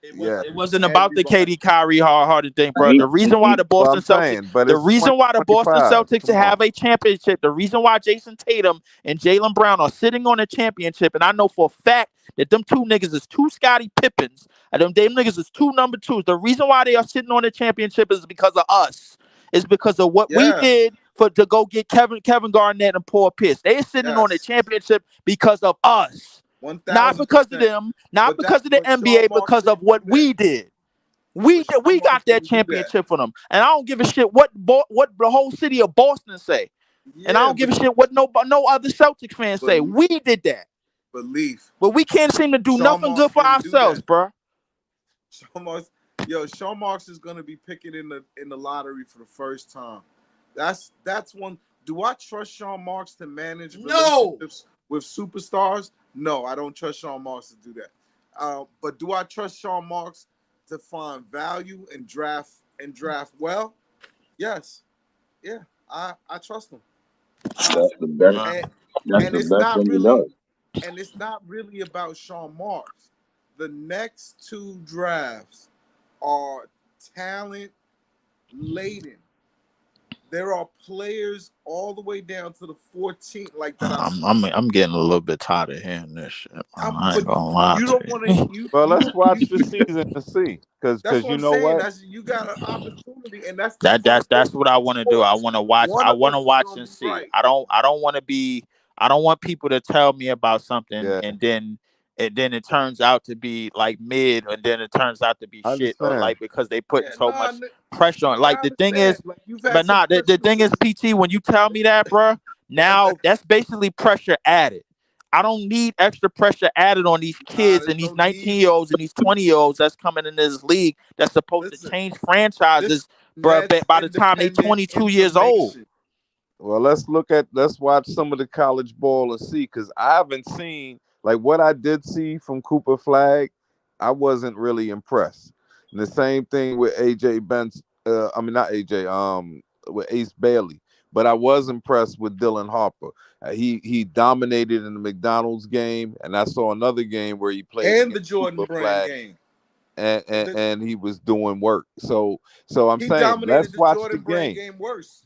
It wasn't about the KD, Kyrie, Harden thing, bro. The reason why the Boston Celtics have a championship, the reason why Jason Tatum and Jaylen Brown are sitting on a championship, and I know for a fact that them two niggas is two Scottie Pippins, and them niggas is two number twos. The reason why they are sitting on the championship is because of us. It's because of what we did to go get Kevin Garnett and Paul Pierce. They're sitting on the championship because of us. 1,000%. Not because of them, not because of the NBA, because of what we did. We got that championship for them, and I don't give a shit what the whole city of Boston say, and I don't give a shit what no other Celtics fans say. We did that. But we can't seem to do nothing good for ourselves, bro. Sean Marks is gonna be picking in the lottery for the first time. That's one. Do I trust Sean Marks to manage relationships with superstars? No, I don't trust Sean Marks to do that. But do I trust Sean Marks to find value and draft well? Yes. Yeah, I trust him. That's the best. And it's not really about Sean Marks. The next two drafts are talent laden. There are players all the way down to the 14th, like that. I'm getting a little bit tired of hearing this shit. I ain't gonna lie. You don't want to. Well, let's watch the season and see, because you know what? You got an opportunity, and that's what I want to do. I want to watch. I want to watch and see. Right. I don't want to be. I don't want people to tell me about something and then it turns out to be like mid, and then it turns out to be shit, or like because they put so much pressure on. Like the thing is, the thing is, PT, when you tell me that, bro, now that's basically pressure added. I don't need extra pressure added on these kids and these 19-year-olds and these 20-year-olds that's coming in this league that's supposed to change franchises, bro, by the time they 22 years old. Well, let's watch some of the college ball and see, because I haven't seen, like, what I did see from Cooper Flag, I wasn't really impressed. And the same thing with AJ Benz. With Ace Bailey. But I was impressed with Dylan Harper. He dominated in the McDonald's game, and I saw another game where he played and the Jordan Brand game, and he was doing work. So I'm saying, let's watch the game. Worse.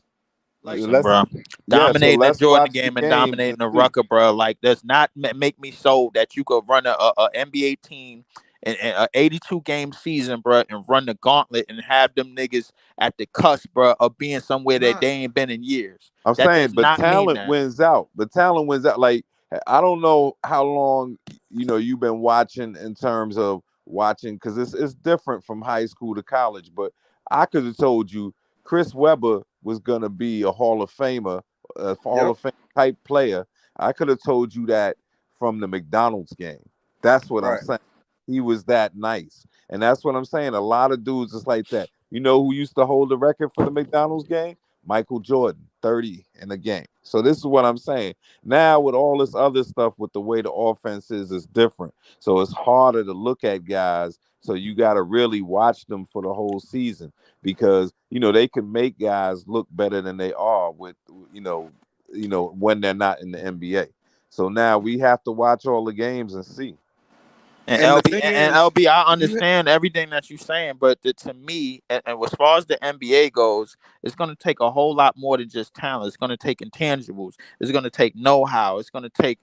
Listen, let's bro, so dominating the let's Jordan watch the game and games and dominating the see. Rucker, bro, like does not make me so that you could run a NBA team in a 82 game season, bro, and run the gauntlet and have them niggas at the cusp, bro, of being somewhere that Nah, they ain't been in years. I'm That does saying, but not mean talent that. wins out. The talent wins out. Like, I don't know how long you've been watching in terms of watching, because it's different from high school to college. But I could have told you Chris Webber was gonna be a Hall of Famer, a Hall yep, of Fame type player. I could have told you that from the McDonald's game. That's what I'm right. saying. He was that nice, and that's what I'm saying. A lot of dudes is like that. You know who used to hold the record for the McDonald's game? Michael Jordan, 30 in a game. So this is what I'm saying. Now with all this other stuff with the way the offense is different. So it's harder to look at guys. So you got to really watch them for the whole season, because they can make guys look better than they are with when they're not in the NBA. So now we have to watch all the games and see. And And the LB thing and is, LB, I you understand everything that you're saying, but to me, and as far as the NBA goes, it's going to take a whole lot more than just talent. It's going to take intangibles. It's going to take know-how. It's going to take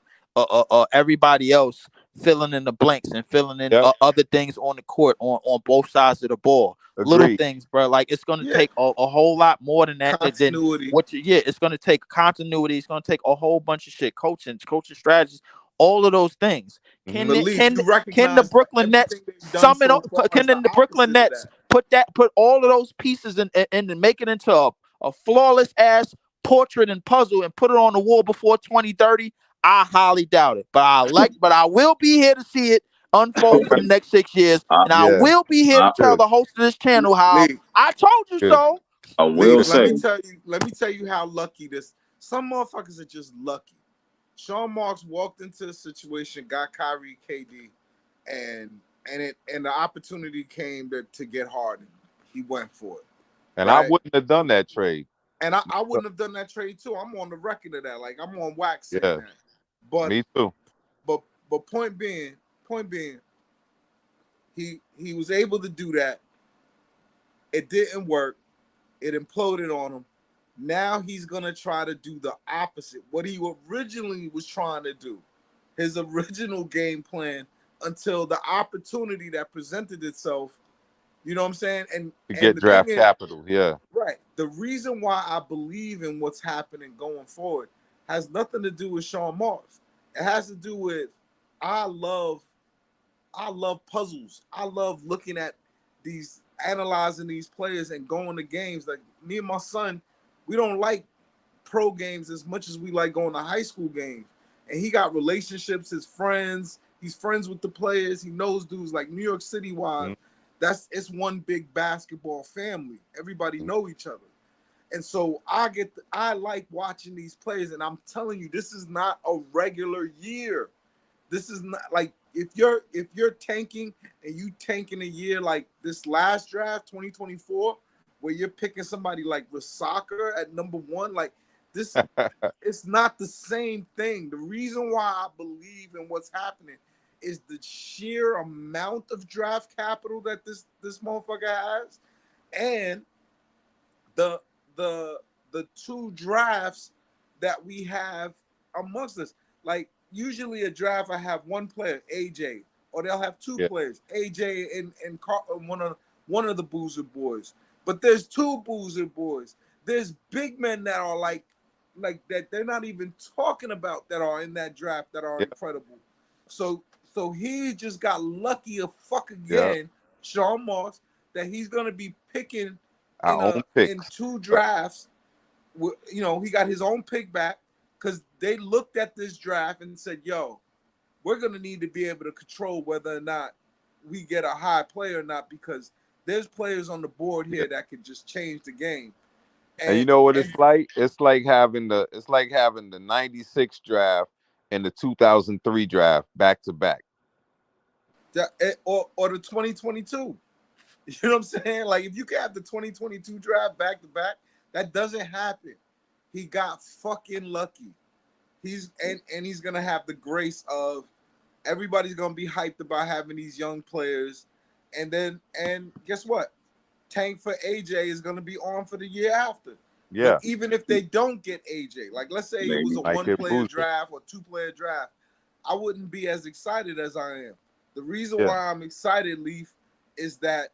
everybody else filling in the blanks and filling in Yep. other things on the court on both sides of the ball. Little Agreed. things, bro. Like it's going to yeah, take a whole lot more than that. Than continuity. what you, yeah, it's going to take continuity. It's going to take a whole bunch of shit, coaching strategies, all of those things. Mhm. But at least you Can the recognize that Brooklyn Nets everything they've done sum it so up? far is Can the the Brooklyn opposite of Nets that. put all of those pieces in and make it into a flawless ass portrait and puzzle and put it on the wall before 2030? I highly doubt it. But I will be here to see it unfold for the next 6 years. I, And I Yeah. will be here to I, tell the host of this channel how League, I told you Good. so. I will League, let say, me tell you. Let me tell you how lucky this. Some motherfuckers are just lucky. Sean Marks walked into the situation, got Kyrie, KD, and the opportunity came to get Harden. He went for it, And I right? wouldn't have done that trade. And I wouldn't have done that trade too. I'm on the record of that. Like I'm on wax saying Yeah. that. But Me too. but point being, he was able to do that. It didn't work. It imploded on him. Now he's gonna try to do the opposite. What he originally was trying to do, his original game plan, until the opportunity that presented itself. You know what I'm saying? To And get the thing draft is, capital. Yeah. right. The reason why I believe in what's happening going forward has nothing to do with Sean Marks. It has to do with I love puzzles. I love looking at these, analyzing these players and going to games. Like me and my son, we don't like pro games as much as we like going to high school games. And he got relationships, his friends, he's friends with the players, he knows dudes like New York City wide. It's one big basketball family. Everybody know each other. And so I like watching these players, and I'm telling you, this is not a regular year. This is not like if you're tanking and you tanking a year like this last draft, 2024, where you're picking somebody like Rasaka at number 1, like this, it's not the same thing. The reason why I believe in what's happening is the sheer amount of draft capital that this motherfucker has, and the two drafts that we have amongst us. Like usually a draft, I have one player, AJ, or they'll have two Yeah. players, AJ and one of the Boozer boys. But there's two Boozer boys. There's big men that are like that they're not even talking about that are in that draft that are Yeah. incredible. So he just got lucky a fuck Yeah. again, Sean Marks, that he's gonna be picking Our own in picks. two drafts. You know, he got his own pick back because they looked at this draft and said, "Yo, we're gonna need to be able to control whether or not we get a high player or not, because there's players on the board here that could just change the game." And you know what it's like? It's like having the 96 draft and the 2003 draft back to back. Or the 2022. You know what I'm saying? Like if you can have the 2022 draft back to back, that doesn't happen. He got fucking lucky. He's gonna have the grace of everybody's gonna be hyped about having these young players, and guess what? Tank for AJ is gonna be on for the year after. Yeah. But even if they don't get AJ, like let's say it was a Like it one-player boosted. draft or two-player draft, I wouldn't be as excited as I am. The reason Yeah. why I'm excited, Leaf, is that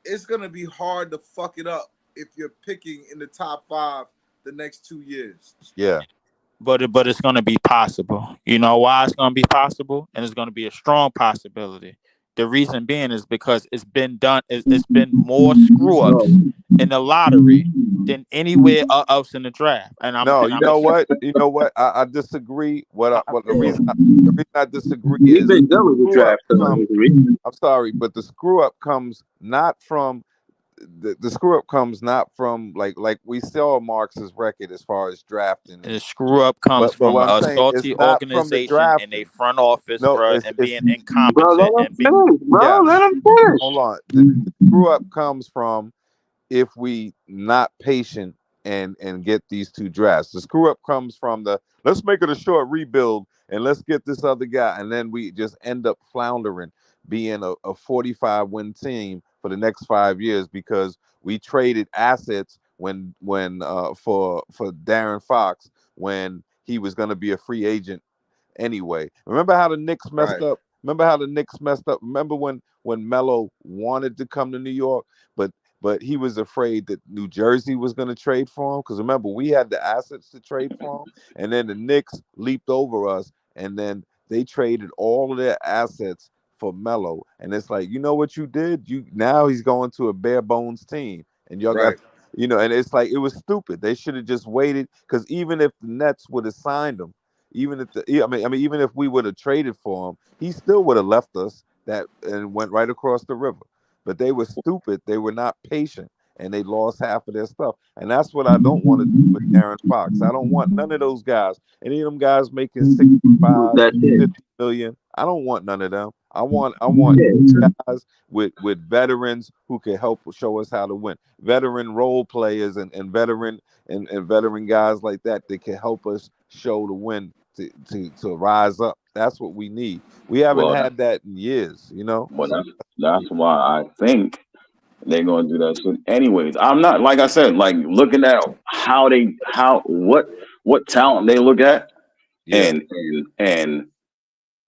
it's gonna be hard to fuck it up if you're picking in the top 5 the next 2 years. Yeah. But it's going to be possible. You know why it's going to be possible, and it's going to be a strong possibility. The reason being is because it's been done. It's been more screw ups in the lottery than anywhere else in the draft. And I'm No, and you I'm know what? You know what? I disagree. What the reason I disagree We've is been done with the screw up draft. comes, I'm sorry, but the screw up comes not from the screw up comes not from like we saw Marx's record as far as drafting. the screw up comes But from what I'm a saying is salty not from the organization and a drafting. front office, No, bro, it's and being Bro, incompetent let him and being finish, bro. yes. Let him finish. Hold on. The screw up comes from if we not patient and get these 2 drafts. The screw up comes from the let's make it a short rebuild and let's get this other guy, and then we just end up floundering, being a 45 win team for the next 5 years because we traded assets when for Darren Fox when he was going to be a free agent anyway. Remember how the Knicks messed up? Remember when Melo wanted to come to New York, but he was afraid that New Jersey was going to trade for him? Because remember, we had the assets to trade for him, and then the Knicks leaped over us, and then they traded all of their assets for Melo. And it's like, you know what you did? Now he's going to a bare bones team, and y'all got, and it's like it was stupid. They should have just waited, because even if the Nets would have signed him, even if we would have traded for him, he still would have left us and went right across the river. But they were stupid. They were not patient, and they lost half of their stuff. And that's what I don't want to do with Darren Fox. I don't want none of those guys. Any of them guys making 65, 50 million. I don't want none of them. I want guys with veterans who can help show us how to win. Veteran role players and veteran guys like that can help us show the win to rise up. That's what we need. We haven't had that in years, Well, that's why I think they're gonna do that shit anyways. I'm not, like I said, like looking at what talent they look at, and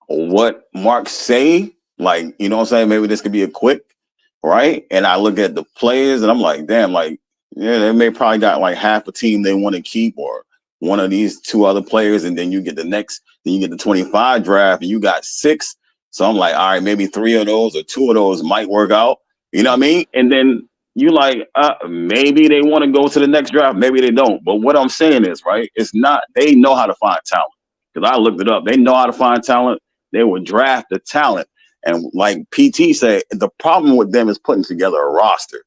what Mark say, like, you know what I'm saying? Maybe this could be a quick, right? And I look at the players and I'm like, damn, like, yeah, they may probably got like half a team they want to keep, or one of these 2 other players, and then you get the 25 draft and you got 6. So I'm like, all right, maybe 3 of those or 2 of those might work out. You know what I mean? And then you like, maybe they want to go to the next draft, maybe they don't. But what I'm saying is, right, it's not, they know how to find talent. Because I looked it up. They know how to find talent. They will draft the talent. And like PT said, the problem with them is putting together a roster.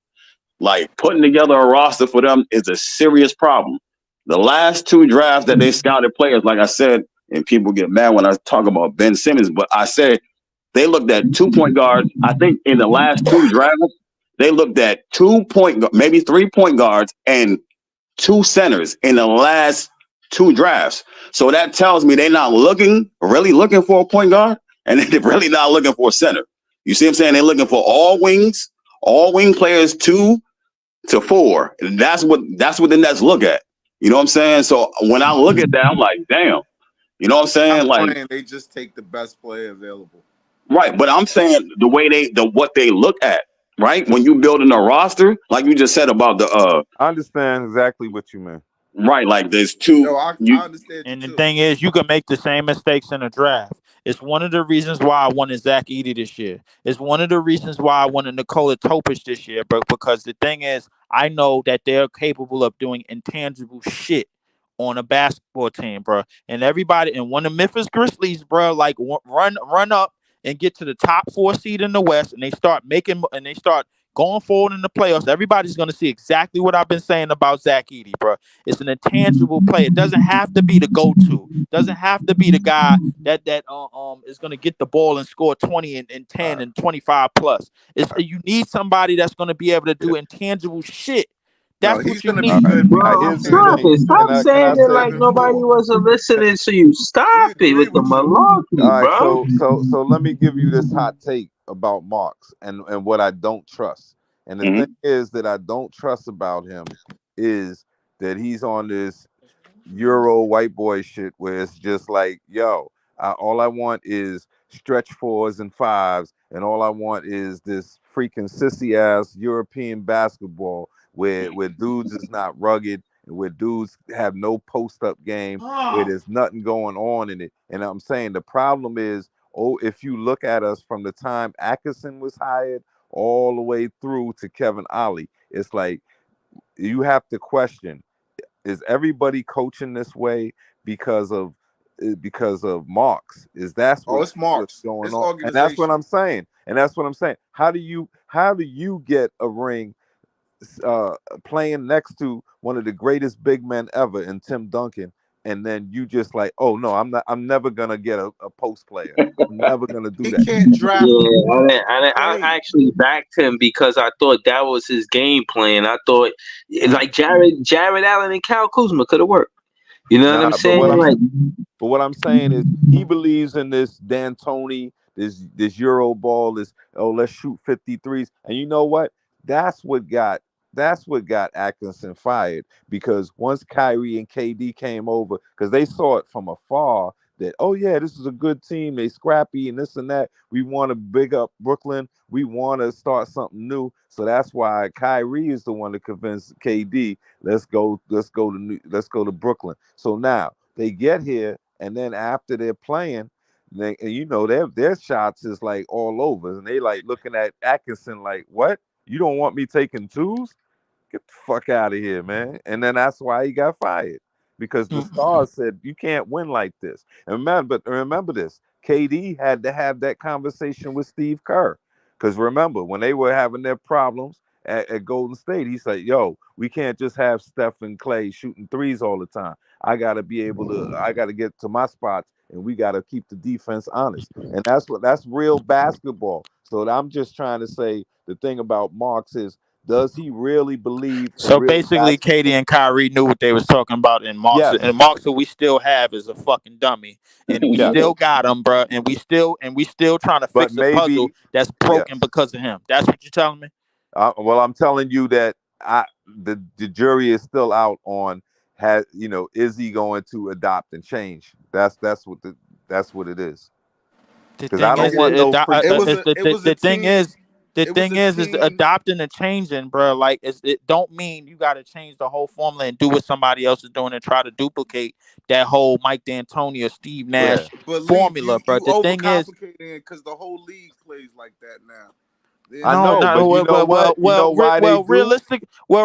Like putting together a roster for them is a serious problem. The last 2 drafts that they scouted players, like I said, and people get mad when I talk about Ben Simmons, but I said they looked at 2-point guards. I think in the last 2 drafts, they looked at maybe 3-point guards and 2 centers in the last 2 drafts. So that tells me they're not really looking for a point guard, and they're really not looking for a center. You see what I'm saying? They're looking for all wing players 2 to 4. And that's what the Nets look at. You know what I'm saying? So when I look at that, I'm like, damn. You know what I'm saying? Like, they just take the best player available. Right, but I'm saying what they look at, right? When you building a roster, like you just said about the I understand exactly what you mean. Right, like there's 2. No, I understand. And the thing is, you can make the same mistakes in a draft. It's one of the reasons why I wanted Zach Edey this year. It's one of the reasons why I wanted Nikola Topic this year. But because the thing is, I know that they're capable of doing intangible shit on a basketball team, bro. And everybody, and when the Memphis Grizzlies, bro, like run up and get to the top 4 seed in the West, and they start going forward in the playoffs, everybody's going to see exactly what I've been saying about Zach Edey, bro. It's an intangible play. It doesn't have to be the go-to. Doesn't have to be the guy that is going to get the ball and score 20 and 10 and 25 plus. You need somebody that's going to be able to do intangible shit. That's what you need. Bro, stop saying it like nobody wasn't listening to you. Stop it with the malarkey, bro. So let me give you this hot take about Marks and what I don't trust. And the thing is that I don't trust about him is that he's on this Euro white boy shit where it's just like, yo, all I want is stretch 4s and 5s, and all I want is this freaking sissy ass European basketball where dudes is not rugged and where dudes have no post up game, where there's nothing going on in it. And I'm saying the problem is, if you look at us from the time Atkinson was hired all the way through to Kevin Ollie, it's like you have to question, is everybody coaching this way because of Marks? Is that's what, it's Marks. what's going It's on? And that's what I'm saying. How do you get a ring playing next to one of the greatest big men ever in Tim Duncan, and then you just like, oh no, I'm never gonna get a post player. I'm never gonna do He that. can't draft. Yeah, I actually backed him because I thought that was his game plan. I thought like Jared Allen and Kyle Kuzma could have worked. You know what I'm saying? But what I'm saying is he believes in this D'Antoni, this Euro ball, let's shoot 53s. And you know what? That's what got Atkinson fired, because once Kyrie and KD came over, because they saw it from afar that, oh yeah, this is a good team, they scrappy and this and that. We want to big up Brooklyn. We want to start something new. So that's why Kyrie is the one to convince KD, let's go to Brooklyn. So now they get here, and then after they're playing, their shots is like all over, and they like looking at Atkinson like, what? You don't want me taking twos? Get the fuck out of here, man. And then that's why he got fired, because the stars said you can't win like this. And remember this, KD had to have that conversation with Steve Kerr, because remember when they were having their problems at Golden State, he said, yo, we can't just have Steph and Clay shooting threes all the time. I got to get to my spots, and we got to keep the defense honest. And that's real basketball. So I'm just trying to say, the thing about Marks is, does he really believe in So real basically, basketball? Katie and Kyrie knew what they was talking about, and Marks, Yes. and Marks, who we still have, is a fucking dummy, and we still got him, bro, and we still trying to fix a puzzle that's broken because of him. That's what you're telling me? Well, I'm telling you that the jury is still out on, is he going to adopt and change? That's what it is. Because I don't want no the thing is adopting and changing, bro. Like it don't mean you got to change the whole formula and do what somebody else is doing and try to duplicate that whole Mike D'Antoni or Steve Nash formula, bro. The thing is, because the whole league plays like that now.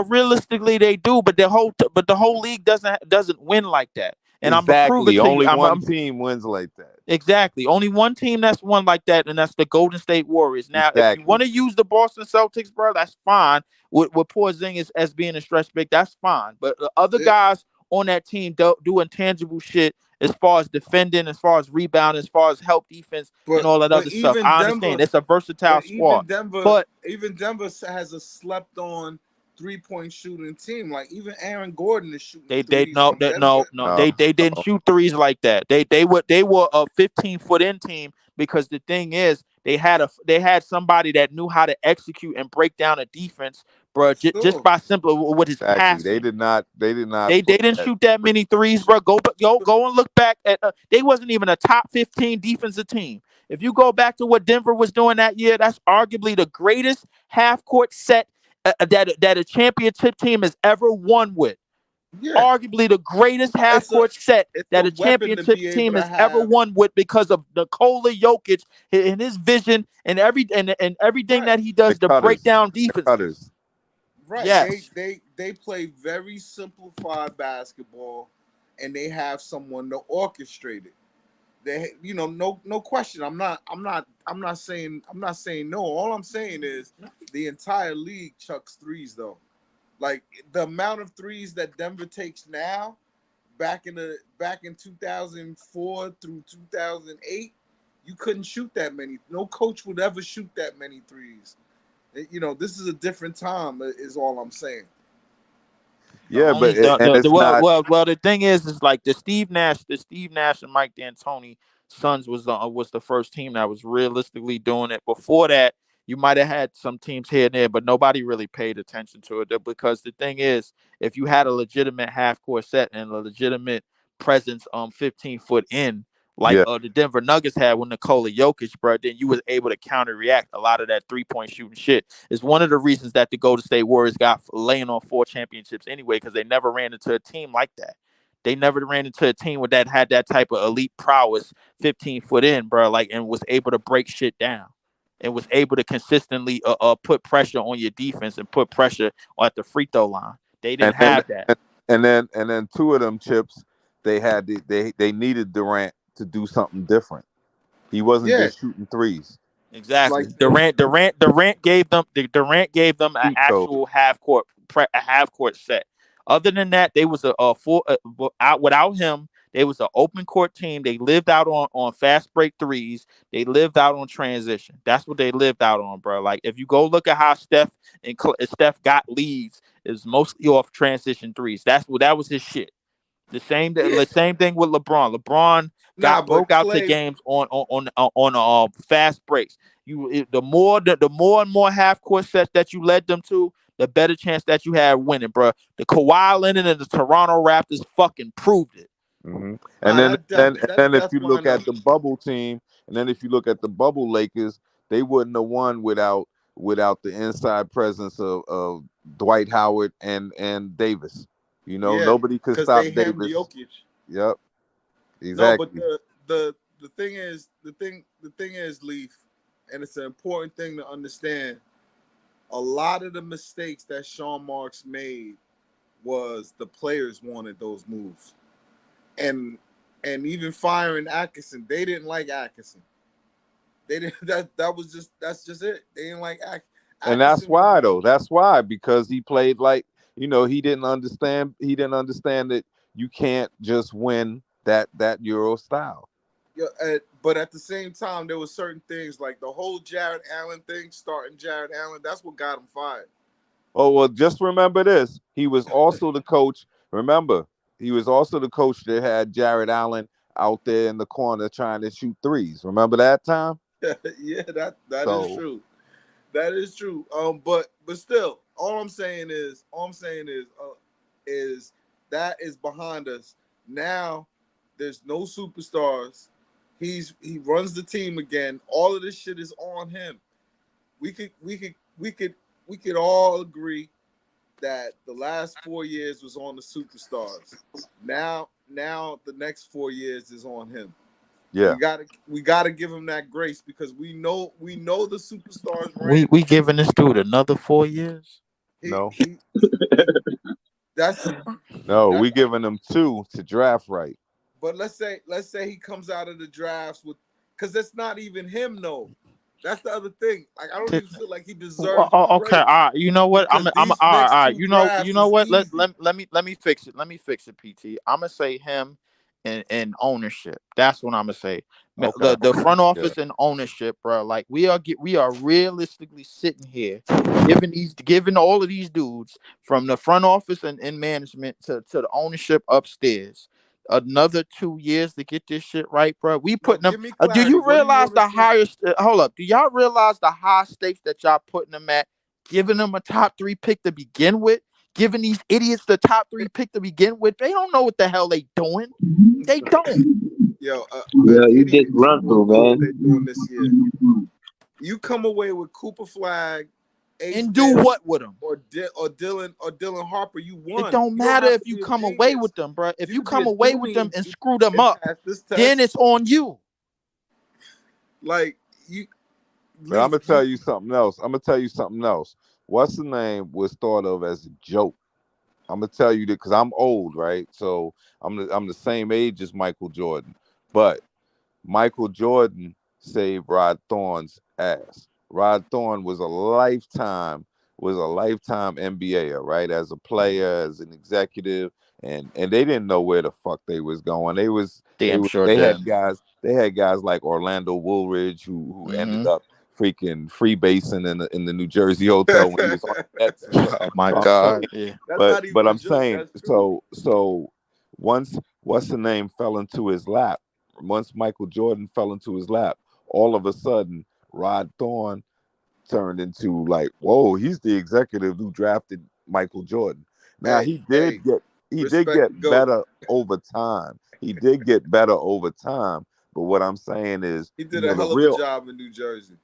Realistically, they do, but the whole league doesn't win like that. And exactly. I'm gonna prove it to only you. One team wins like that. Exactly. Only one team that's won like that, and that's the Golden State Warriors. Now, if you want to use the Boston Celtics, bro, that's fine. With Porzingis as being a stretch big, that's fine. But the other guys on that team do intangible shit as far as defending, as far as rebounding, as far as help defense, and all that other stuff. I understand it's a versatile squad. Even Denver has a slept-on 3-point shooting team. Like even Aaron Gordon is shooting. They didn't shoot threes like that. They were a 15-foot in team, because the thing is they had somebody that knew how to execute and break down a defense, bro. Just by simply with his passing. They didn't shoot that many threes, bro. Go and look back at they wasn't even a top 15 defensive team. If you go back to what Denver was doing that year, that's arguably the greatest half-court set that a championship team has ever won with. Arguably the greatest half-court set that a championship team has ever won with, because of Nikola Jokic and his vision and everything that he does to break down defenses. Right. Yes. They play very simplified basketball, and they have someone to orchestrate it. They, no question. I'm not saying no. All I'm saying is the entire league chucks threes, though. Like the amount of threes that Denver takes now, back in 2004 through 2008, you couldn't shoot that many. No coach would ever shoot that many threes. This is a different time, is all I'm saying. Yeah, but the thing is like the Steve Nash and Mike D'Antoni Suns was the first team that was realistically doing it. Before that, You might have had some teams here and there, but nobody really paid attention to it because the thing is, if you had a legitimate half court set and a legitimate presence 15 foot in, like Yeah. the Denver Nuggets had with Nikola Jokic, bro, then you was able to counter react a lot of that 3-point shooting shit. Is one of the reasons that the Golden State Warriors got laying on 4 championships anyway, because they never ran into a team like that. They never ran into a team with that had that type of elite prowess 15 foot in, bro, like, and was able to break shit down and was able to consistently put pressure on your defense and put pressure at the free throw line. They didn't have that. And then 2 of them chips, they needed Durant to do something different. He wasn't just shooting threes. Exactly. Like Durant gave them an actual half court set. Other than that, they was a full out without him. They was an open court team. They lived out on fast break threes. They lived out on transition. That's what they lived out on, bro. Like if you go look at how Steph got leads, is mostly off transition threes. That was his shit. The same thing with LeBron. LeBron broke out to games on fast breaks. The more and more half court sets that you led them to, the better chance that you had winning, bro. The Kawhi Leonard and the Toronto Raptors fucking proved it. Mm-hmm. And then if you look at the bubble team, and then if you look at the bubble Lakers, they wouldn't have won without the inside presence of Dwight Howard and Davis. Nobody could stop Davis. Jokic. Yep. Exactly. No, but the thing is, Leaf, and it's an important thing to understand. A lot of the mistakes that Sean Marks made was the players wanted those moves. And even firing Atkinson, they didn't like Atkinson. They didn't. That's just it. They didn't like Atkinson. And that's why, though. That's why, because he played like, he didn't understand. He didn't understand that you can't just win that Euro style. Yeah, but at the same time, there were certain things like the whole Jared Allen thing, starting Jared Allen. That's what got him fired. Oh, well, just remember this. He was also the coach. Remember, he was also the coach that had Jared Allen out there in the corner trying to shoot threes. Remember that time? Yeah, that is true. That is true. But still, all I'm saying is that is behind us. Now there's no superstars. He runs the team again. All of this shit is on him. We could all agree that the last 4 years was on the superstars. Now the next 4 years is on him. Yeah, we gotta give him that grace because we know the superstars. We giving this dude another 4 years? No, we giving him 2 to draft right. But let's say he comes out of the drafts because that's not even him, though. That's the other thing. Like I don't even feel like he deserves. Okay, all right. You know what? I'm all right. You know what? Let me fix it. Let me fix it, PT. I'm gonna say him and ownership. That's what I'm gonna say. Okay. The front office and ownership, bro. Like we are realistically sitting here giving all of these dudes from the front office and management to the ownership upstairs another 2 years to get this shit right, bro. We putting them. Do you realize the highest? Hold up. Do y'all realize the high stakes that y'all putting them at? Giving them a top 3 pick to begin with. Giving these idiots the top 3 pick to begin with. They don't know what the hell they doing. They don't. You just run through, man. They're doing this year. You come away with Cooper Flag. And do what with them? Or Dylan Harper, you won. It don't matter if you come away with them, bro. If you come away with them and screw them up, then it's on you. Like you. But I'm gonna tell you something else. What's the name was thought of as a joke. I'm gonna tell you that because I'm old, right? So I'm the same age as Michael Jordan, but Michael Jordan saved Rod Thorne's ass. Rod Thorne was a lifetime NBA, right? As a player, as an executive, and they didn't know where the fuck they was going. They had guys like Orlando Woolridge who ended up freaking freebasing in the New Jersey hotel when he was on the Nets. Oh my God! Yeah. But I'm saying so once what's the name fell into his lap. Once Michael Jordan fell into his lap, all of a sudden Rod Thorne turned into like, whoa, he's the executive who drafted Michael Jordan. Now he did get better over time. He did get better over time. But what I'm saying is, he did a hell of a job in New Jersey.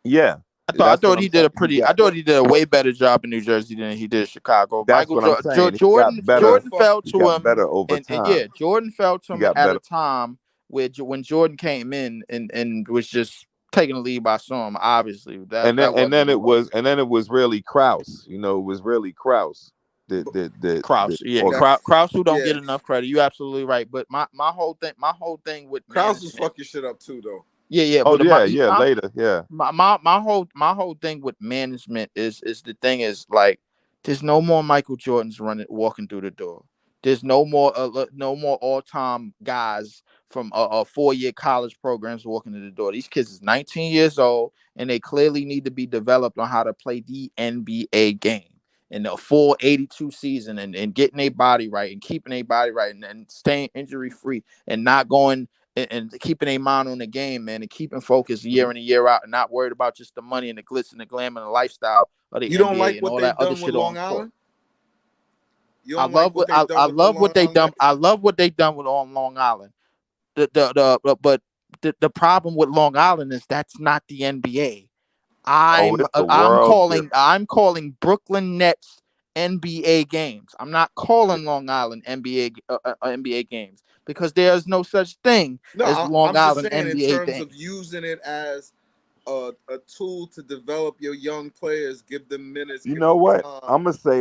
Yeah. I thought he did a way better job in New Jersey than he did in Chicago. That's what I'm saying. Jordan fell to him better over time. Jordan fell to him at a time when Jordan came in and was just taking the lead by storm. Obviously, and then it was really Krause. You know, it was really Krause. Krause who don't get enough credit. You're absolutely right. But my whole thing with Krause was fucking shit up too, though. Yeah. Oh, later. Yeah. My whole thing with management is the thing is like, there's no more Michael Jordans walking through the door. There's no more all-time guys from 4-year college programs walking through the door. These kids is 19 years old, and they clearly need to be developed on how to play the NBA game in the full 82 season and getting their body right and keeping their body right and staying injury free and not going and keeping a mind on the game, man, and keeping focus year in and year out and not worried about just the money and the glitz and the glam and the lifestyle of the NBA. You don't like what they've done with Long Island? I love what they've done. I love what they've done with on Long Island. But the problem with Long Island is that's not the NBA. I'm calling Brooklyn Nets NBA games. I'm not calling Long Island NBA games because there's no such thing as Long Island NBA in terms of using it as a tool to develop your young players, give them minutes. You know what? I'm gonna say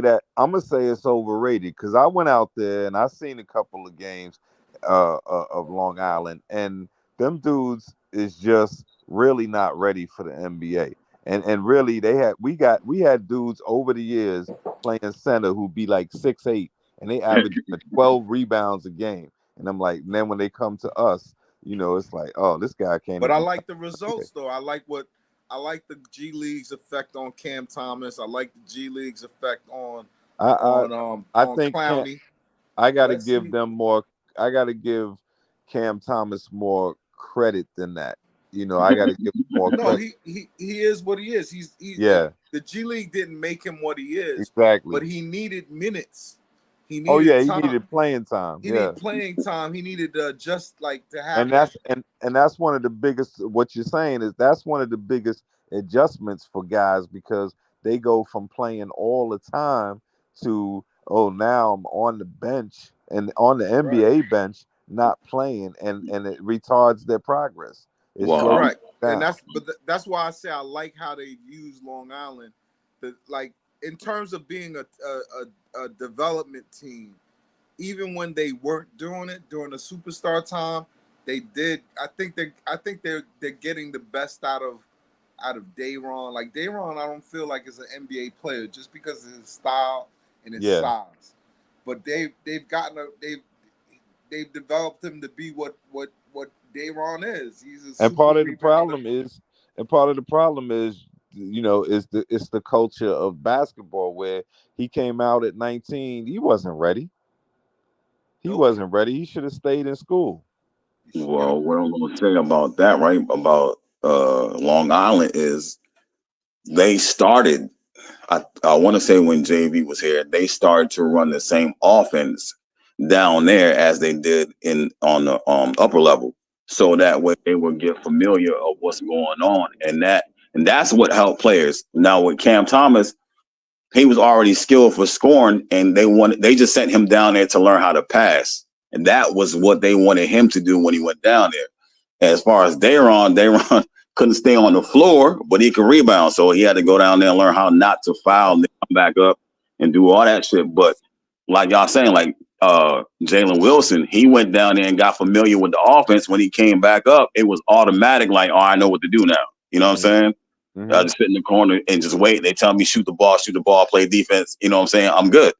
it's overrated because I went out there and I seen a couple of games of Long Island, and them dudes is just really not ready for the NBA. And really, we had dudes over the years playing center who be like 6'8", and they average 12 rebounds a game. And I'm like, and then when they come to us, you know, it's like, oh, this guy can't. But I like the results though. I like the G League's effect on Cam Thomas. I like the G League's effect on Clowney. I gotta give them more. I gotta give Cam Thomas more credit than that. You know, I got to give him more credit. He is what he is. He's the G League didn't make him what he is. Exactly. But he needed minutes. He needed he needed playing time. He needed playing time. He needed just like to have. And that's one of the biggest. What you're saying is that's one of the biggest adjustments for guys because they go from playing all the time to now I'm on the bench and on the NBA bench not playing and it retards their progress. Right, and that's why I say I like how they use Long Island. Like in terms of being a development team, even when they weren't doing it during the superstar time, they did. I think they're getting the best out of Day'Ron. Like Day'Ron, I don't feel like is an NBA player just because of his style and his size, but they've developed him to be what Day'Ron is. He's a part of the problem is, you know, it's the culture of basketball where he came out at 19. He wasn't ready. He should have stayed in school. Well, what I'm going to say about that, right, about Long Island is they started, I want to say when JV was here, they started to run the same offense down there as they did on the upper level. So that way they would get familiar of what's going on. And that's what helped players. Now with Cam Thomas, he was already skilled for scoring and they just sent him down there to learn how to pass. And that was what they wanted him to do when he went down there. As far as Day'Ron couldn't stay on the floor, but he could rebound. So he had to go down there and learn how not to foul and then come back up and do all that shit. But like y'all saying, like Jalen Wilson, he went down there and got familiar with the offense. When he came back up, it was automatic, like, oh, I know what to do now. You know what I'm saying? Mm-hmm. I just sit in the corner and just wait. They tell me shoot the ball, play defense. You know what I'm saying? I'm good.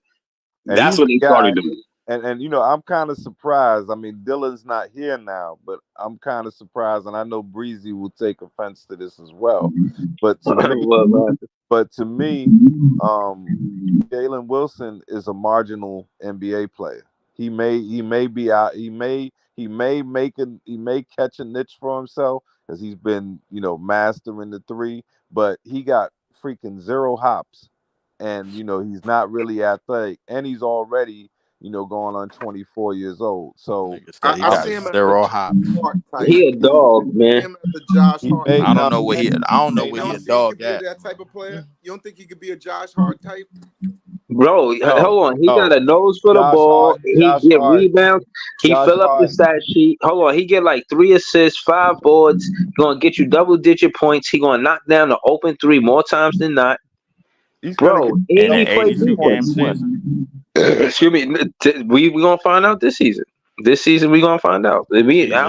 And that's what they started doing. And you know, I'm kind of surprised. I mean, Dylan's not here now, but I'm kind of surprised, and I know Breezy will take offense to this as well. But to me, Jalen Wilson is a marginal NBA player. He may be out. He may catch a niche for himself because he's been, you know, mastering the three. but he got freaking 0 hops, and he's not really athletic, and he's already going on 24 years old. So Nigga said he I got see him as a 0 Josh hops. Hart type. He a dog, I see man. him as a Josh he Hart may type. I don't now know where he. I don't know may where You he don't a see he dog could be at. that type of player. You don't think he could be a Josh Hart type? Bro, no, hold on. He got no. a nose for the Josh ball. Hart, He Josh get Hart, rebounds. He Josh fill up the Hart. stat sheet. Hold on. He get like 3 assists, 5 boards. He gonna get you double-digit points. He gonna knock down the open 3 more times than not. He's gonna Bro, get In and an he play 82 game defense. season. Excuse me. We gonna find out this season. This season we gonna find out. I'm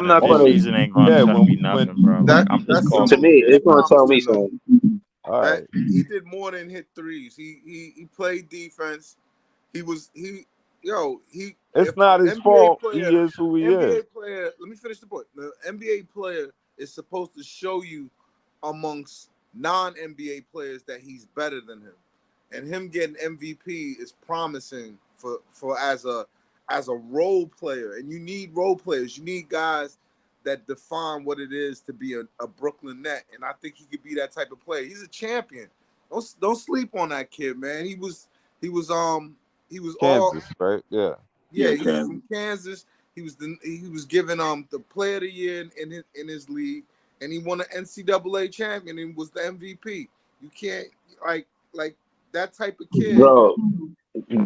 not This gonna. season ain't gonna Yeah, tell me when nothing, bro. Like I'm just That's calling To some me, it. it's gonna tell me promising though. something. all right. He did more than hit threes. He played defense. It's It's if not an his fault. He NBA is who he is. player, let me finish the point. The NBA player is supposed to show you amongst non-NBA players that he's better than him. And him getting MVP is promising for as a role player. And you need role players. You need guys that define what it is to be a Brooklyn Net. And I think he could be that type of player. He's a champion. Don't sleep on that kid, man. He was all Kansas, right? Yeah. yeah, he's from Kansas. He was given the player of the year in his league, and he won an NCAA champion and was the MVP. You can't like that type of kid. Bro,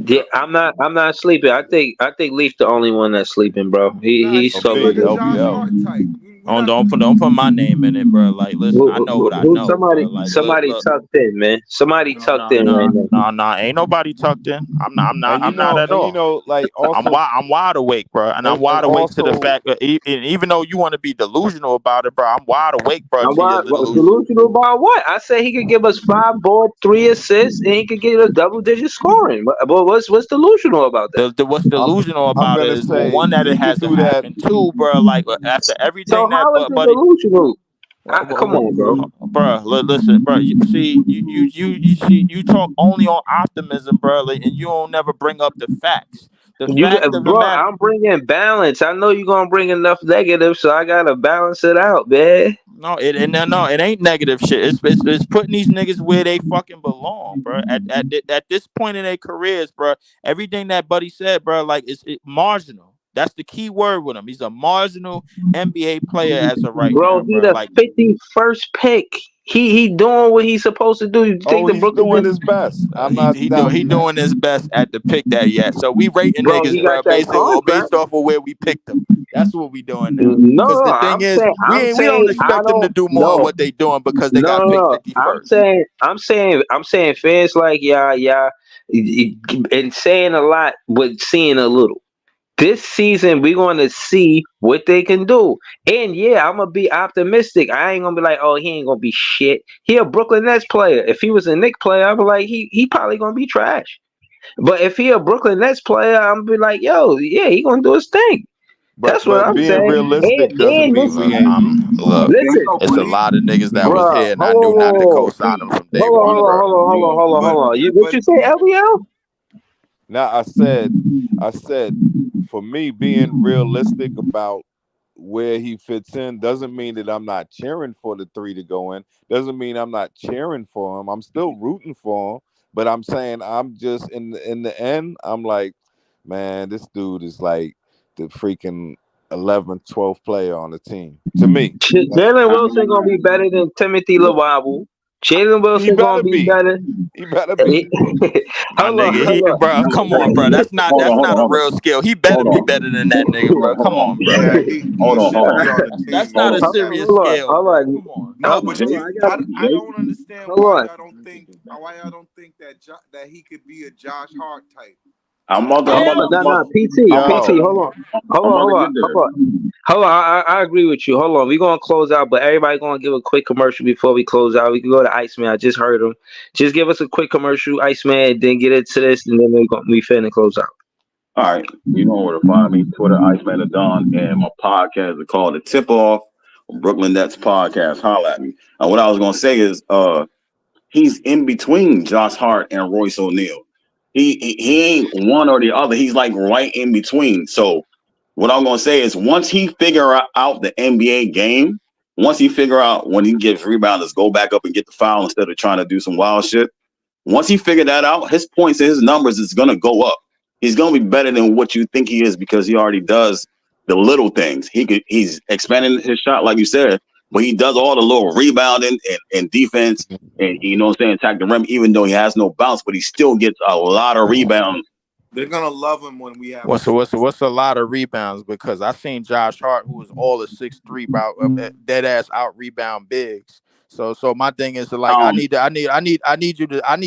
yeah, I'm not sleeping. I think Leaf the only one that's sleeping, bro. He's He's so Okay, like good. a Josh LBL. Hart type. Don't put my name in it, bro. Like, listen, I know what I know, Somebody bro. Like, somebody look, tucked in, man. Somebody tucked in right now. ain't nobody tucked in. I'm not at all. Like I'm also, wide awake, bro, and I'm and wide awake to the also, fact that even though you want to be delusional about it, bro, I'm wide awake, bro, I'm to your delusion. delusional about what? I said he could give us 5 boards, 3 assists, and he could get us double-digit scoring. But what's delusional about that? What's I'm delusional I'm about it gonna is, well, say one, that he it could hasn't do that. happened. Two, bro, like after So everything that how is it buddy. delusional? Come on, bro. Bro, listen, bro. You see, you talk only on optimism, bro, and you don't never bring up the facts. The fact of the Bro, matter. I'm bringing balance. I know you're gonna bring enough negative, so I gotta balance it out, man. No, it ain't negative shit. It's putting these niggas where they fucking belong, bro. At this point in their careers, bro, everything that Buddy said, bro, like it's marginal. That's the key word with him. He's a marginal NBA player as of right now, Bro, he bro. the Like 51st pick. He doing what he's supposed to do. You think Oh, the he's Brooklyn doing Nets, his best. I'm he not he do, he doubting that. doing his best at the pick that he at. So we rating bro? He niggas, got bro, that contract. based off of where we picked them. That's what we doing now. No, Because the thing I'm is, saying, we don't I expect them to don't do more than know. what they doing because they No, got no, picked no. 51st. I'm saying fans like yeah, and saying a lot, but seeing a little. This season, we're going to see what they can do. And yeah, I'm going to be optimistic. I ain't going to be like, oh, he ain't going to be shit. He a Brooklyn Nets player. If he was a Knicks player, I'd be like, he probably going to be trash. But if he a Brooklyn Nets player, I'm going to be like, yo, yeah, he going to do his thing. That's what But I'm being saying. realistic doesn't And mean we Look, ain't. listen, it's a lot of niggas that was bruh, here, and I knew not to co-sign them from day one, bro. hold on. What you say, LBL? Now I said, for me, being realistic about where he fits in doesn't mean that I'm not cheering for the 3 to go in. Doesn't mean I'm not cheering for him. I'm still rooting for him. But I'm saying I'm just in the end, I'm like, man, this dude is like the freaking 11th, 12th player on the team to me. Jalen Wilson gonna be better than Timothy Lawabu. Jalen He Wilson gonna better be be. better. He better be. My nigga, bro, come on, bro. That's not a real skill. He better be better than that nigga, bro. Come on, bro. Yeah, he should be on the That's team, not a man. serious skill, bro. Come on. No, but I don't understand why y'all don't think that he could be a Josh Hart type. PT. Yo. Hold on. I agree with you. Hold on. We're gonna close out, but everybody gonna give a quick commercial before we close out. We can go to Iceman. I just heard him. Just give us a quick commercial, Iceman, then get into this, and then we finna close out. All right, you know where to find me. Twitter, Iceman the Don, and my podcast is called The Tip Off, Brooklyn Nets Podcast. Holla at me. And what I was gonna say is, he's in between Josh Hart and Royce O'Neal. He ain't one or the other. He's like right in between. So what I'm gonna say is, once he figure out the NBA game, Once he figure out when he gives rebounders, go back up and get the foul instead of trying to do some wild shit. Once he figured that out, his points and his numbers is gonna go up. He's gonna be better than what you think he is because he already does the little things. He's expanding his shot, like you said, but he does all the little rebounding and defense and you know what I'm saying, attack the rim, even though he has no bounce, but he still gets a lot of rebounds. They're gonna love him when we have. What's a lot of rebounds? Because I seen Josh Hart, who was all a 6'3", dead ass out rebound bigs. So my thing is like I need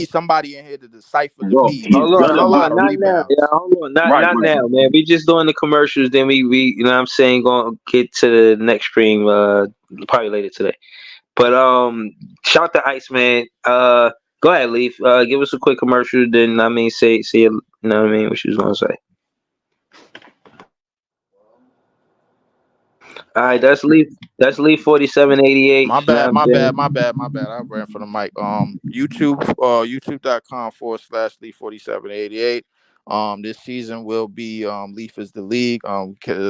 somebody in here to decipher to Bro, me. Hold There's a on, lot of not now. rebounds. Yeah, hold on, not Right. now, man. We just doing the commercials. Then we you know what I'm saying, gonna get to the next stream probably later today. But shout to Iceman. Go ahead, Leaf. Give us a quick commercial. Then I mean, say you know what I mean. What she was gonna say. All right, that's Leaf. That's Leaf 4788. My bad. I ran for the mic. YouTube.com/Leaf4788. This season will be Leaf is the League.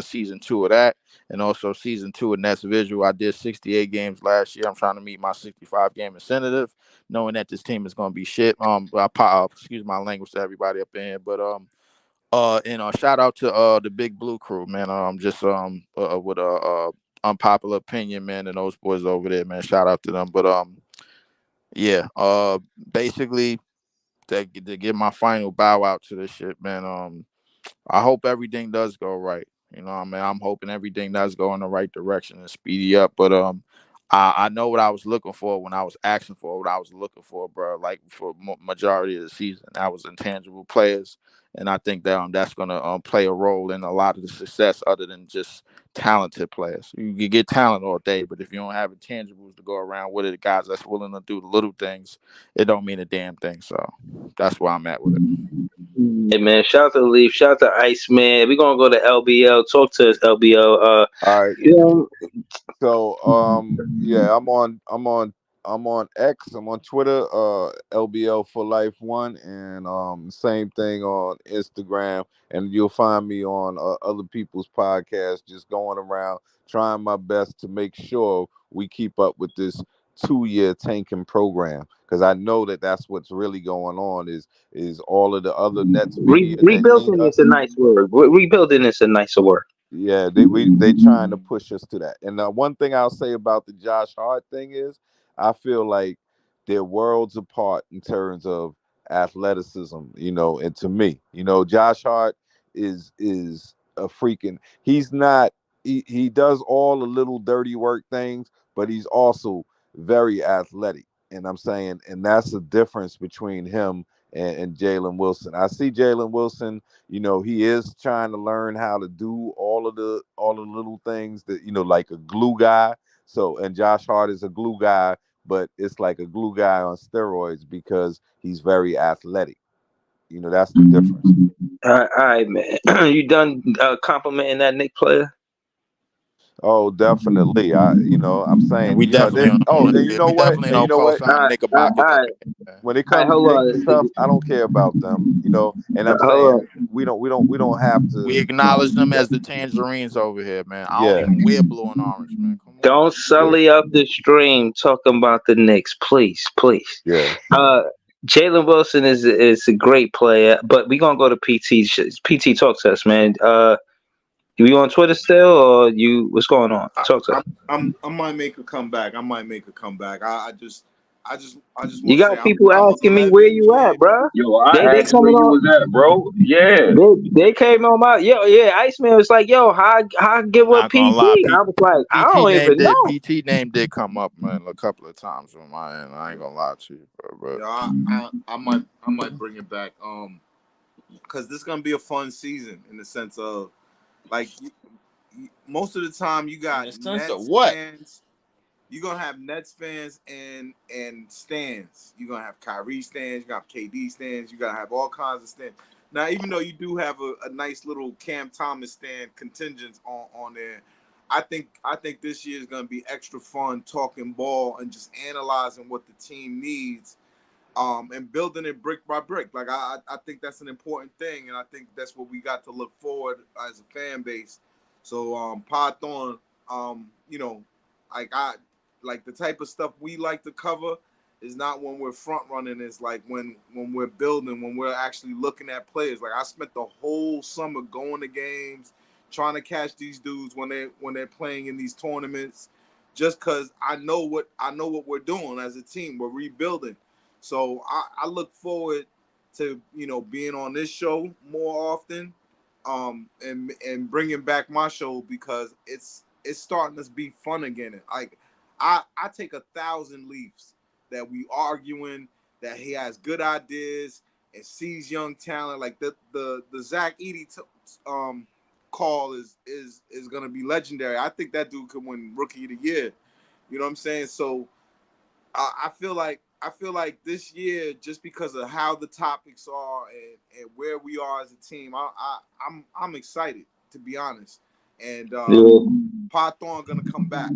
Season 2 of that, and also season 2 of Nets Visual. I did 68 games last year. I'm trying to meet my 65 game incentive, knowing that this team is gonna be shit. Excuse my language to everybody up in here, but and shout out to the Big Blue crew, man. Just with unpopular opinion, man, and those boys over there, man. Shout out to them. But yeah, basically to give my final bow out to this shit, man. I hope everything does go right. You know what I mean? I'm hoping everything does go in the right direction and speedy up. But I know what I was looking for when I was asking for what I was looking for, bro. Like for majority of the season, that was intangible players, and I think that that's gonna play a role in a lot of the success, other than just talented players. You can get talent all day, but if you don't have intangibles to go around with it, the guys that's willing to do the little things, it don't mean a damn thing. So that's where I'm at with it. Hey man, shout out to Leaf, shout out to Iceman. We're gonna go to LBL. Talk to us, LBL. All right. You know, So yeah, I'm on X, I'm on Twitter, LBL for Life 1, and same thing on Instagram, and you'll find me on other people's podcasts, just going around trying my best to make sure we keep up with this 2-year tanking program, because I know that that's what's really going on is all of the other Nets media that rebuilding is a nice word. Rebuilding is a nicer word. yeah, they trying to push us to that. And one thing I'll say about the Josh Hart thing is, I feel like they're worlds apart in terms of athleticism. You know, and to me, you know, Josh Hart is a freaking. He's not. He does all the little dirty work things, but he's also very athletic. And I'm saying, and that's the difference between him and Jalen Wilson. I see Jalen Wilson, you know, he is trying to learn how to do all of the little things that, you know, like a glue guy. So, and Josh Hart is a glue guy, but it's like a glue guy on steroids because he's very athletic. You know, that's the difference. All right, man. You done complimenting that Nick player? Oh, definitely. I'm saying, We definitely and you know what? And you know what? Nick Ibaka. When it comes to Knicks stuff, I don't care about them, you know. And I'm saying we don't have to. We acknowledge them as the Tangerines over here, man. I don't even wear blue and orange, man. Come on. Don't sully up the stream talking about the Knicks, please. Yeah. Jalen Wilson is a great player, but we gonna go to PT. PT, talk to us, man. You on Twitter still, or you? What's going on? Talk to us. I might make a comeback. I just You got people asking me where you at, bro. Yo, I asked where you was at, bro. Yeah. They came on my Iceman was like, yo, how get with PT? I was like, I don't even know. PT name did come up, man, a couple of times from my end. I ain't gonna lie to you, bro. Yeah, I might bring it back. Because this is gonna be a fun season in the sense of, like, most of the time you got Nets fans. You're gonna have Nets fans and stands. You're gonna have Kyrie stands. You're gonna have KD stands. You're gonna have all kinds of stands. Now, even though you do have a nice little Cam Thomas stand contingents on there, I think this year is gonna be extra fun talking ball and just analyzing what the team needs, and building it brick by brick. Like I think that's an important thing, and I think that's what we got to look forward as a fan base. So, Python, you know, Like the type of stuff we like to cover is not when we're front running. It's like when we're building, when we're actually looking at players. Like I spent the whole summer going to games, trying to catch these dudes when they're playing in these tournaments, just because I know what we're doing as a team. We're rebuilding, so I look forward to being on this show more often, and bringing back my show because it's starting to be fun again. Like I take 1,000 Leafs that we arguing, that he has good ideas and sees young talent. Like the Zach Edey call is gonna be legendary. I think that dude could win Rookie of the Year. You know what I'm saying? So I feel like this year, just because of how the topics are and where we are as a team, I'm excited, to be honest. And Python gonna come back.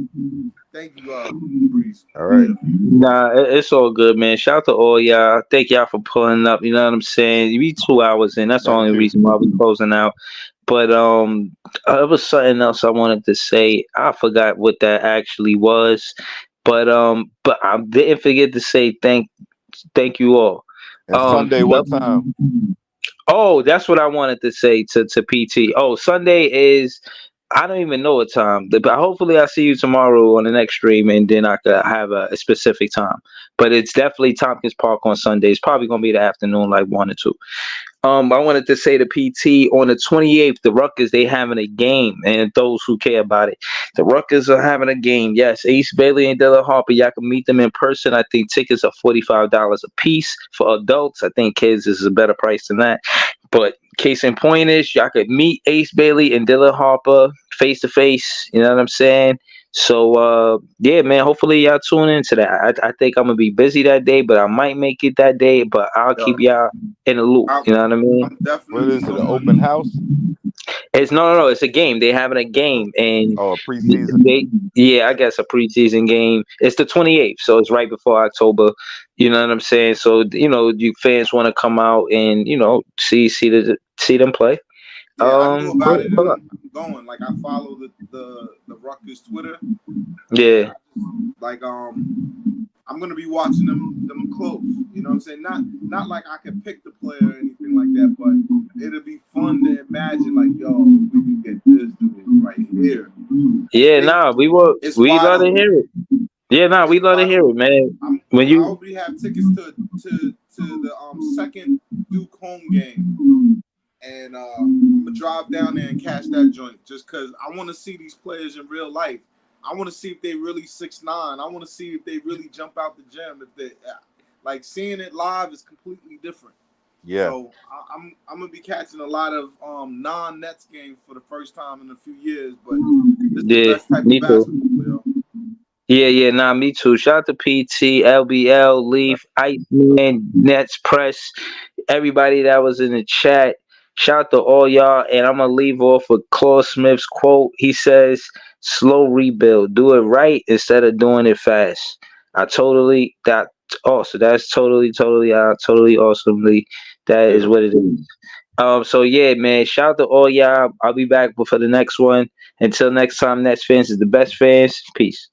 Thank you, Breeze. All right. Nah, it's all good, man. Shout out to all y'all. Thank y'all for pulling up. You know what I'm saying? We 2 hours in. That's the Thank only you. reason why we closing out. But there was something else I wanted to say. I forgot what that actually was. But I didn't forget to say thank you all. And Sunday, what time? Oh, that's what I wanted to say to PT. Oh, Sunday is, I don't even know what time, but hopefully I see you tomorrow on the next stream, and then I could have a specific time. But it's definitely Tompkins Park on Sunday. It's probably gonna be the afternoon, like 1 or 2. I wanted to say to PT on the 28th, the Rutgers, they having a game, and those who care about it, the Rutgers are having a game. Yes, Ace Bailey and Dylan Harper, y'all can meet them in person. I think tickets are $45 a piece for adults. I think kids is a better price than that. But case in point is, y'all could meet Ace Bailey and Dylan Harper face to face. You know what I'm saying? So yeah, man. Hopefully y'all tune into that. I think I'm gonna be busy that day, but I might make it that day. But I'll keep y'all in the loop. You know what I mean? I'm definitely What is it? An open house? It's no. It's a game. They having a game, and a preseason. I guess a preseason game. It's the 28th, so it's right before October. You know what I'm saying? So you fans want to come out and see them play. Yeah, I knew about it, and I'm going. Like I follow the Rutgers Twitter. Yeah. Like I'm gonna be watching them close. You know what I'm saying? Not like I could pick the player or anything like that, but it'll be fun to imagine, like, yo, we can get this dude right here. Yeah, we love to hear it. Yeah, we love to hear it, man. I already have tickets to the second Duke home game. And I'm gonna drive down there and catch that joint just because I want to see these players in real life. I want to see if they really 6'9". I want to see if they really jump out the gym. If they like, seeing it live is completely different. Yeah. So I'm gonna be catching a lot of non-Nets games for the first time in a few years. But this is the best type of basketball, yo. Yeah, me too. Shout out to PT, LBL, Leaf, Iceman, Nets Press, everybody that was in the chat. Shout out to all y'all, and I'm gonna leave off with Claude Smith's quote. He says, "Slow rebuild. Do it right instead of doing it fast." That's totally awesomely. That is what it is. So yeah, man. Shout out to all y'all. I'll be back for the next one. Until next time, Nets fans is the best fans. Peace.